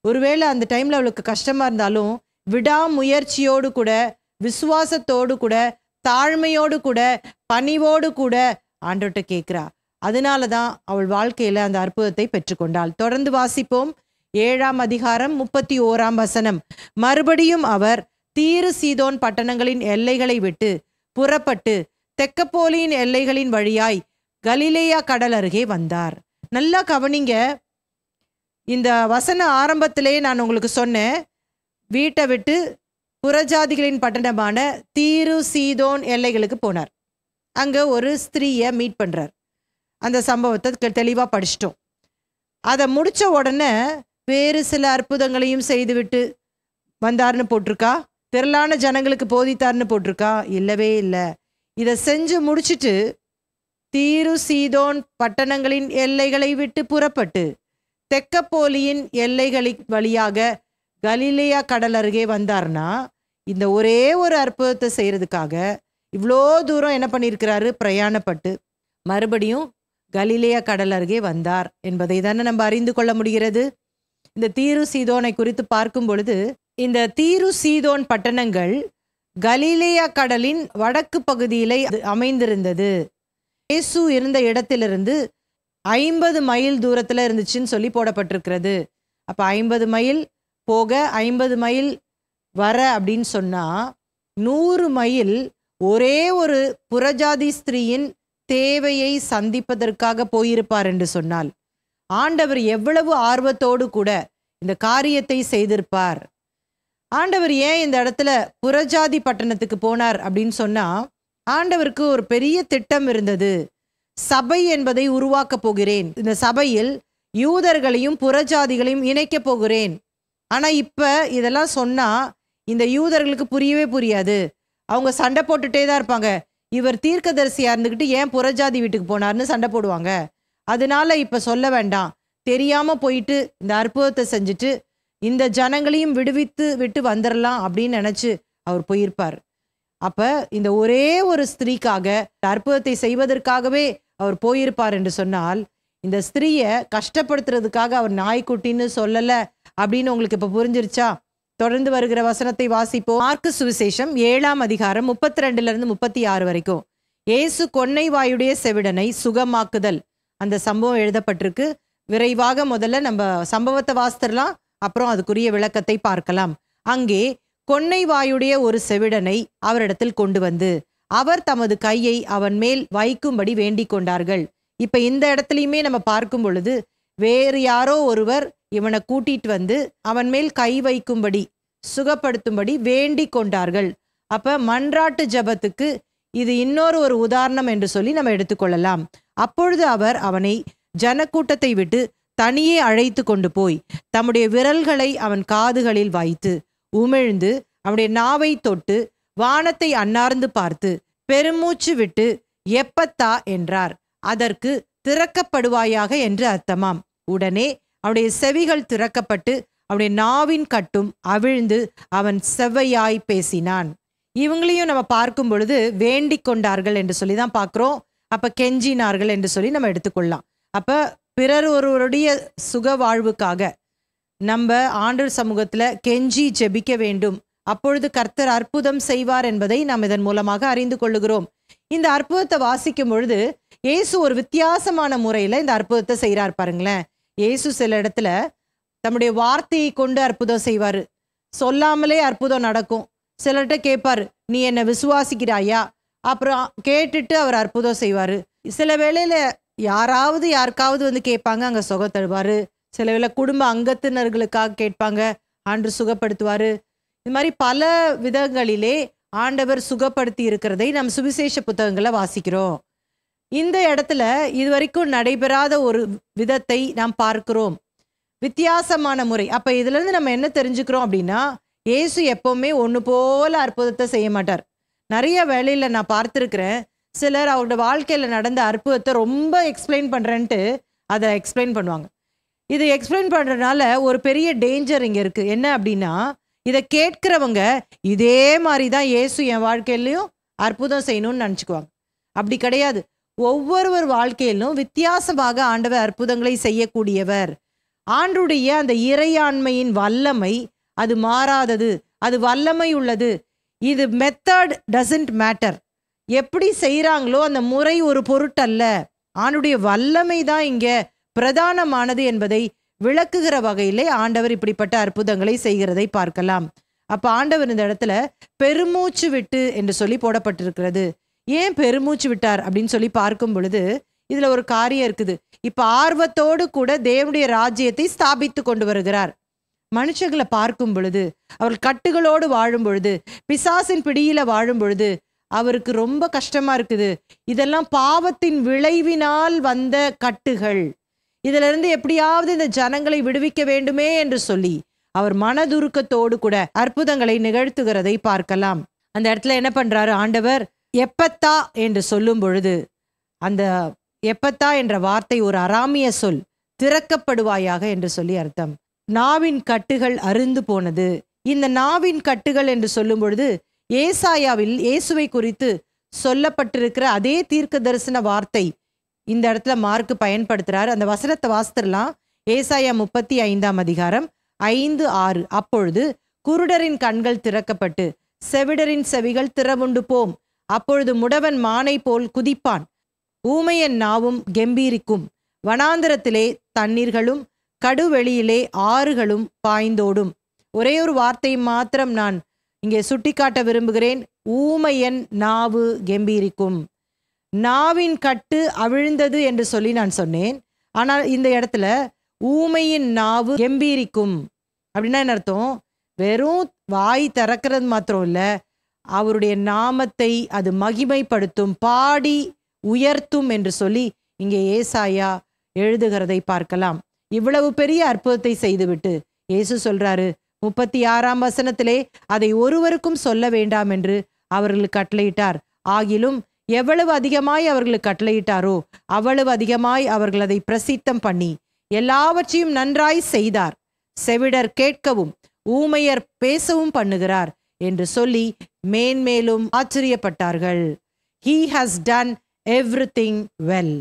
ஒருவேளை அந்த டைம்ல அவளுக்கு கஷ்டமா இருந்தாலும் விடாமுயற்சியோடு கூட, விசுவாசத்தோடு கூட, தாழ்மையோடு கூட, பணிவோடு கூட ஆண்டவர்கிட்ட கேட்கிறா. அதனாலதான் அவள் வாழ்க்கையில அந்த அற்புதத்தை பெற்றுக்கொண்டாள். தொடர்ந்து வாசிப்போம். 7ஆம் அதிகாரம் 31ஆம் வசனம். மறுபடியும் அவர் தீரு சீதோன் பட்டணங்களின் எல்லைகளை விட்டு புறப்பட்டு தெக்கப்போலியின் எல்லைகளின் வழியாய் கலிலேயா கடல் அருகே வந்தார். நல்லா கவனிங்க. இந்த வசன ஆரம்பத்திலே நான் உங்களுக்கு சொன்னேன், வீட்டை விட்டு புறஜாதிகளின் பட்டணமான தீரு சீதோன் எல்லைகளுக்கு போனார். அங்க ஒரு ஸ்திரீயை மீட் பண்றார். அந்த சம்பவத்தை தெளிவா படிச்சிட்டோம். அதை முடிச்ச உடனே வேறு சில அற்புதங்களையும் செய்துவிட்டு வந்தார்னு போட்டிருக்கா? திரளான ஜனங்களுக்கு போதித்தார்னு போட்டிருக்கா? இல்லவே இல்லை. இதை செஞ்சு முடிச்சுட்டு தீரு சீதோன் பட்டணங்களின் எல்லைகளை விட்டு புறப்பட்டு தெக்கப்போலியின் எல்லைகளின் வழியாக கலிலேயா கடல் அருகே வந்தார்னா, இந்த ஒரே ஒரு அற்புதத்தை செய்யறதுக்காக இவ்வளோ தூரம் என்ன பண்ணியிருக்கிறாரு? பிரயாணப்பட்டு மறுபடியும் கலிலேயா கடல் அருகே வந்தார் என்பதை தானே நம்ம அறிந்து கொள்ள முடிகிறது. இந்த தீரு சீதோனை குறித்து பார்க்கும் பொழுது, இந்த தீரு சீதோன் பட்டணங்கள் கலிலேயா கடலின் வடக்கு பகுதியிலே அமைந்திருந்தது. இயேசு இருந்த இடத்திலிருந்து 50 மைல் தூரத்துல இருந்துச்சுன்னு சொல்லி போடப்பட்டிருக்கிறது. அப்ப 50 மைல் போக 50 மைல் வர அப்படின்னு சொன்னா 100 மைல் ஒரே ஒரு புறஜாதி ஸ்திரீயின் தேவையை சந்திப்பதற்காக போயிருப்பார் என்று சொன்னால், ஆண்டவர் எவ்வளவு ஆர்வத்தோடு கூட இந்த காரியத்தை செய்திருப்பார். ஆண்டவர் ஏன் இந்த இடத்துல புறஜாதி பட்டணத்துக்கு போனார் அப்படின்னு சொன்னா, ஆண்டவருக்கு ஒரு பெரிய திட்டம் இருந்தது. சபை என்பதை உருவாக்க போகிறேன், இந்த சபையில் யூதர்களையும் புறஜாதிகளையும் இணைக்க போகிறேன். ஆனா இப்ப இதெல்லாம் சொன்னா இந்த யூதர்களுக்கு புரியவே புரியாது. அவங்க சண்டை போட்டுட்டே தான் இருப்பாங்க. இவர் தீர்க்கதரிசியா இருந்துக்கிட்டு ஏன் புறஜாதி வீட்டுக்கு போனார்னு சண்டை போடுவாங்க. அதனால இப்ப சொல்ல வேண்டாம், தெரியாம போயிட்டு இந்த அற்புதத்தை செஞ்சுட்டு இந்த ஜனங்களையும் விடுவித்து விட்டு வந்துடலாம் அப்படின்னு நினைச்சு அவர் போயிருப்பார். அப்ப இந்த ஒரே ஒரு ஸ்திரீக்காக அற்புதத்தை செய்வதற்காகவே அவர் போயிருப்பார் என்று சொன்னால், இந்த ஸ்திரீயை கஷ்டப்படுத்துறதுக்காக அவர் நாய்க்குட்டின்னு சொல்லல அப்படின்னு உங்களுக்கு இப்ப புரிஞ்சிருச்சா? தொடர்ந்து வருகிற வசனத்தை வாசிப்போம். மார்க்கு சுவிசேஷம் 7ஆம் அதிகாரம் 32 36 வரைக்கும். இயேசு கொன்னை வாயுடைய செவிடனை சுகமாக்குதல், அந்த சம்பவம் எழுதப்பட்டிருக்கு. விரைவாக முதல்ல நம்ம சம்பவத்தை வாசித்தரலாம், அப்புறம் அதுக்குரிய விளக்கத்தை பார்க்கலாம். அங்கே கொன்னை வாயுடைய ஒரு செவிடனை அவரிடத்தில் கொண்டு வந்து அவர் தமது கையை அவன் மேல் வைக்கும்படி வேண்டிக் கொண்டார்கள். இப்ப இந்த இடத்துலையுமே நம்ம பார்க்கும் பொழுது வேறு யாரோ ஒருவர் இவனை கூட்டிட்டு வந்து அவன் மேல் கை வைக்கும்படி சுகப்படுத்தும்படி வேண்டிக் கொண்டார்கள். அப்ப மன்றாட்டு ஜபத்துக்கு இது இன்னொரு ஒரு உதாரணம் என்று சொல்லி நம்ம எடுத்துக்கொள்ளலாம். அப்பொழுது அவர் அவனை ஜனக்கூட்டத்தை விட்டு தனியே அழைத்து கொண்டு போய் தம்முடைய விரல்களை அவன் காதுகளில் வைத்து உமிழ்ந்து அவனுடைய நாவை தொட்டு வானத்தை அன்னார்ந்து பார்த்து பெருமூச்சு விட்டு எப்பத்தா என்றார். அதற்கு திறக்கப்படுவாயாக என்று அர்த்தமாம். உடனே அவனுடைய செவிகள் திறக்கப்பட்டு அவனுடைய நாவின் கட்டும் அவிழ்ந்து அவன் செவ்வையாய் பேசினான். இவங்களையும் நம்ம பார்க்கும் பொழுது வேண்டிக் கொண்டார்கள் என்று சொல்லி தான் பார்க்குறோம். அப்ப கெஞ்சினார்கள் என்று சொல்லி நம்ம எடுத்துக்கொள்ளலாம். அப்ப பிறர் ஒருவருடைய சுக வாழ்வுக்காக நம்ம ஆண்டவர் சமூகத்துல கெஞ்சி ஜெபிக்க வேண்டும். அப்பொழுது கர்த்தர் அற்புதம் செய்வார் என்பதை நாம் இதன் மூலமாக அறிந்து கொள்ளுகிறோம். இந்த அற்புதத்தை வாசிக்கும் பொழுது இயேசு ஒரு வித்தியாசமான முறையில இந்த அற்புதத்தை செய்கிறார் பாருங்களேன். இயேசு சில இடத்துல தம்முடைய வார்த்தையை கொண்டு அற்புதம் செய்வாரு. சொல்லாமலே அற்புதம் நடக்கும். சிலர்கிட்ட கேட்பாரு, நீ என்ன விசுவாசிக்கிறாயா? அப்புறம் கேட்டுட்டு அவர் அற்புதம் செய்வாரு. சில வேளையில யாருக்காவது வந்து கேட்பாங்க, அங்க சுகம் தருவாரு. சில வேளை குடும்ப அங்கத்தினர்களுக்காக கேட்பாங்க, ஆண்டவர் சுகப்படுத்துவாரு. இது மாதிரி பல விதங்களிலே ஆண்டவர் சுகப்படுத்தி இருக்கிறதை நம் சுவிசேஷ புத்தகங்களை வாசிக்கிறோம். இந்த இடத்துல இதுவரைக்கும் நடைபெறாத ஒரு விதத்தை நாம் பார்க்கிறோம், வித்தியாசமான முறை. அப்ப இதுல இருந்து நம்ம என்ன தெரிஞ்சுக்கிறோம் அப்படின்னா, இயேசு எப்பவுமே ஒன்று போல அற்புதத்தை செய்ய மாட்டார். நிறைய வேளையில நான் பார்த்துருக்கிறேன், சிலர் அவரோட வாழ்க்கையில நடந்த அற்புதத்தை ரொம்ப எக்ஸ்பிளைன் பண்றேன்ட்டு அதை எக்ஸ்பிளைன் பண்ணுவாங்க. இது எக்ஸ்பிளைன் பண்றதுனால ஒரு பெரிய டேஞ்சர் இங்க இருக்கு. என்ன அப்படின்னா, இதை கேட்கிறவங்க இதே மாதிரி தான் இயேசு என் வாழ்க்கையிலையும் அற்புதம் செய்யணும்னு நினச்சிக்குவாங்க. அப்படி கிடையாது. ஒவ்வொருவர் வாழ்க்கையிலும் வித்தியாசமாக ஆண்டவர் அற்புதங்களை செய்யக்கூடியவர். ஆண்டுடைய அந்த இறையாண்மையின் வல்லமை அது மாறாதது, அது வல்லமை உள்ளது. இது மெத்தட் டசன்ட் மேட்டர். எப்படி செய்கிறாங்களோ அந்த முறை ஒரு பொருட்டல்ல. ஆண்டுடைய வல்லமை தான் இங்க பிரதானமானது என்பதை விளக்குகிற வகையிலே ஆண்டவர் இப்படிப்பட்ட அற்புதங்களை செய்கிறதை பார்க்கலாம். அப்ப ஆண்டவர் இந்த இடத்துல பெருமூச்சு விட்டு என்று சொல்லி போடப்பட்டிருக்கிறது. ஏன் பெருமூச்சு விட்டார் அப்படின்னு சொல்லி பார்க்கும் பொழுது இதுல ஒரு காரியம் இருக்குது. இப்ப ஆர்வத்தோடு கூட தேவனுடைய ராஜ்யத்தை ஸ்தாபித்து கொண்டு வருகிறார். மனுஷங்களை பார்க்கும் பொழுது, அவர்கள் கட்டுகளோடு வாழும் பொழுது, பிசாசின் பிடியில வாழும் பொழுது அவருக்கு ரொம்ப கஷ்டமா இருக்குது. இதெல்லாம் பாவத்தின் விளைவினால் வந்த கட்டுகள். இதுல இருந்து எப்படியாவது இந்த ஜனங்களை விடுவிக்க வேண்டுமே என்று சொல்லி அவர் மனதுருக்கத்தோடு கூட அற்புதங்களை நிகழ்த்துகிறதை பார்க்கலாம். அந்த இடத்துல என்ன பண்றாரு ஆண்டவர்? எப்பத்தா என்று சொல்லும் பொழுது, அந்த எப்பத்தா என்ற வார்த்தை ஒரு அராமிய சொல், திறக்கப்படுவாயாக என்று சொல்லி அர்த்தம். நாவின் கட்டுகள் அருந்து போனது. இந்த நாவின் கட்டுகள் என்று சொல்லும் பொழுது ஏசாயாவில் இயேசுவை குறித்து சொல்லப்பட்டிருக்கிற அதே தீர்க்க தரிசன வார்த்தை இந்த இடத்துல மார்க் பயன்படுத்துறார். அந்த வசனத்தை வாசித்துடலாம். ஏசாயா 35 அதிகாரம் 5, 6. அப்பொழுது குருடரின் கண்கள் திறக்கப்பட்டு செவிடரின் செவிகள் திறவுண்டு போம். அப்பொழுது முடவன் மானை போல் குதிப்பான், ஊமையன் நாவும் கெம்பீரிக்கும். வனாந்திரத்திலே தண்ணீர்களும் கடுவெளியிலே ஆறுகளும் பாய்ந்தோடும். ஒரே ஒரு வார்த்தை மாத்திரம் நான் இங்கே சுட்டிக்காட்ட விரும்புகிறேன். ஊமையன் நாவு கெம்பீரிக்கும். நாவின் கட்டு அவிழ்ந்தது என்று சொல்லி நான் சொன்னேன். ஆனால் இந்த இடத்துல ஊமையின் நாவு கெம்பீரிக்கும் அப்படின்னா என்ன அர்த்தம்? வெறும் வாய் திறக்கிறது மாத்திரம் இல்லை, அவருடைய நாமத்தை அது மகிமைப்படுத்தும், பாடி உயர்த்தும் என்று சொல்லி இங்கே ஏசாயா எழுதுகிறதை பார்க்கலாம். இவ்வளவு பெரிய அற்புதத்தை செய்துவிட்டு இயேசு சொல்றாரு 36ஆம் வசனத்திலே, அதை ஒருவருக்கும் சொல்ல வேண்டாம் என்று அவர்களுக்கு கட்டளையிட்டார். ஆகிலும் எவ்வளவு அதிகமாய் அவர்களுக்கு கட்டளையிட்டாரோ அவ்வளவு அதிகமாய் அவர்கள் அதை பிரசித்தம் பண்ணி எல்லாவற்றையும் நன்றாய் செய்தார். செவிடர் கேட்கவும் ஊமையர் பேசவும் பண்ணுகிறார் என்று சொல்லி மேன்மேலும் ஆச்சரியப்பட்டார்கள். He has done everything well.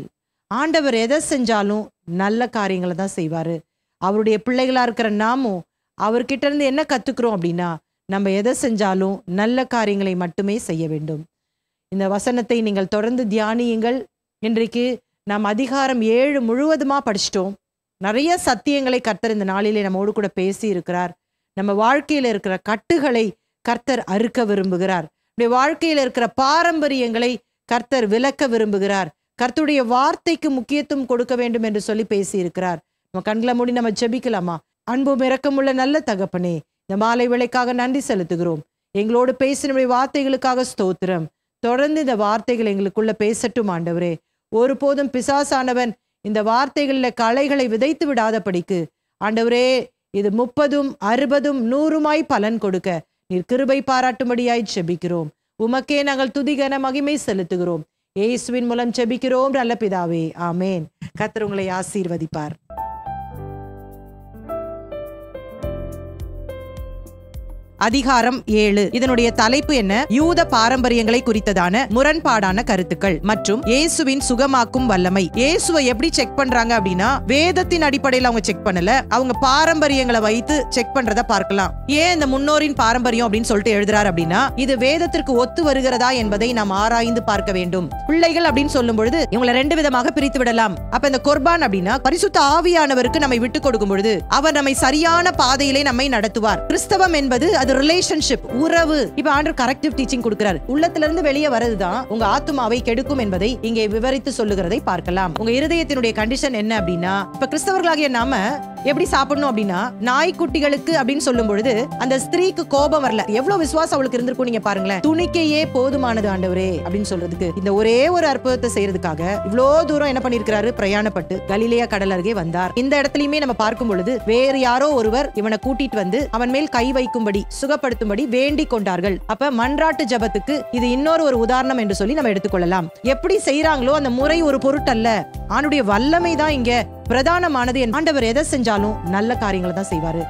ஆண்டவர் எதை செஞ்சாலும் நல்ல காரியங்களை தான் செய்வாரு. அவருடைய பிள்ளைகளா இருக்கிற நாமும் அவர்கிட்ட இருந்து என்ன கத்துக்கிறோம் அப்படின்னா, நம்ம எதை செஞ்சாலும் நல்ல காரியங்களை மட்டுமே செய்ய வேண்டும். இந்த வசனத்தை நீங்கள் தொடர்ந்து தியானியுங்கள். இன்றைக்கு நாம் அதிகாரம் 7 முழுவதுமா படிச்சிட்டோம். நிறைய சத்தியங்களை கர்த்தர் இந்த நாளிலே நம்மோடு கூட பேசி இருக்கிறார். நம்ம வாழ்க்கையில இருக்கிற கட்டுகளை கர்த்தர் அறுக்க விரும்புகிறார். நம்முடைய வாழ்க்கையில இருக்கிற பாரம்பரியங்களை கர்த்தர் விலக்க விரும்புகிறார். கர்த்தருடைய வார்த்தைக்கு முக்கியத்துவம் கொடுக்க வேண்டும் என்று சொல்லி பேசி இருக்கிறார். நம்ம கண்களை மூடி நம்ம ஜெபிக்கலாமா? அன்பும் இரக்கமுள்ள நல்ல தகப்பனே, இந்த மாலை வேளைக்காக நன்றி செலுத்துகிறோம். எங்களோடு பேசினுடைய வார்த்தைகளுக்காக ஸ்தோத்திரம். தொடர்ந்து இந்த வார்த்தைகள் எங்களுக்குள்ள பேசட்டும் ஆண்டவரே. ஒருபோதும் பிசாசானவன் இந்த வார்த்தைகளில் களைகளை விதைத்து விடாதபடிக்கு ஆண்டவரே, இது 30, 60, 100 பலன் கொடுக்க நீர் கிருபை பாராட்டும்படியாய் ஜெபிக்கிறோம். உமக்கே நாங்கள் துதிகன மகிமை செலுத்துகிறோம். இயேசுவின் மூலம் ஜெபிக்கிறோம் நல்ல பிதாவே, ஆமேன். கர்த்தர் உங்களை ஆசீர்வதிப்பார். அதிகாரம் 7. இதனுடைய தலைப்பு என்ன? யூத பாரம்பரியங்களை குறித்ததான முரண்பாடான கருத்துக்கள் மற்றும் இயேசுவின் சுகமாக்கும் வல்லமை. இயேசுவை எப்படி செக் பண்றாங்க அப்படின்னா, வேதத்தின் அடிப்படையில் அவங்க செக் பண்ணல, அவங்க பாரம்பரியங்களை வைத்து செக் பண்றத பார்க்கலாம். ஏன் இந்த முன்னோரின் பாரம்பரியம் அப்படின்னு சொல்லிட்டு எழுதுறாரு அப்படின்னா, இது வேதத்திற்கு ஒத்து வருகிறதா என்பதை நாம் ஆராய்ந்து பார்க்க வேண்டும். பிள்ளைகள் அப்படின்னு சொல்லும் பொழுது இவங்களை 2 விதமாக பிரித்து விடலாம். அப்ப இந்த குர்பான் அப்படின்னா, பரிசுத்த ஆவியானவருக்கு நம்மை விட்டு கொடுக்கும் பொழுது அவர் நம்மை சரியான பாதையிலே நம்மை நடத்துவார். கிறிஸ்தவம் என்பது அது ரிலேஷன்ஷிப், உறவு. இப்ப ஆண்டவர் கரெக்டிவ் டீச்சிங் கொடுக்கிறார். உள்ளத்துல இருந்து வெளியே வரதுதான் உங்க ஆத்துமாவை கெடுக்கும் என்பதை இங்கே விவரித்து சொல்லுகிறதை பார்க்கலாம். உங்க இருதயத்தினுடைய கண்டிஷன் என்ன அப்படின்னா, இப்ப கிறிஸ்தவர்களாகிய நாம எப்படி சாப்பிடணும் அப்படின்னா, நாய்க்குட்டிகளுக்கு அப்படின்னு சொல்லும் பொழுது அந்த ஸ்திரீக்கு கோபம் வரல. எவ்வளவு விசுவாசம் அவளுக்கு இருந்திருக்கும் நீங்க பாருங்களேன். துணிக்கையே போதுமானது ஆண்டவரே அப்படின்னு சொல்றதுக்கு, இந்த ஒரே ஒரு அற்புதத்தை செய்யறதுக்காக இவ்வளோ தூரம் என்ன பண்ணிருக்கிறாரு? பிரயாணப்பட்டு கலிலேயா கடல் அருகே வந்தார். இந்த இடத்துலயுமே நம்ம பார்க்கும் பொழுது வேறு யாரோ ஒருவர் இவனை கூட்டிட்டு வந்து அவன் மேல் கை வைக்கும்படி சுகப்படுத்தும்படி வேண்டிக் கொண்டார்கள். அப்ப மன்றாட்டு ஜபத்துக்கு இது இன்னொரு ஒரு உதாரணம் என்று சொல்லி நம்ம எடுத்துக்கொள்ளலாம். எப்படி செய்யறாங்களோ அந்த முறை ஒரு பொருட்டல்ல, ஆண்டுடைய வல்லமை தான் இங்க பிரதானமானது. ஆண்டவர் எதை செஞ்சாலும் நல்ல காரியங்களை தான் செய்வாரு.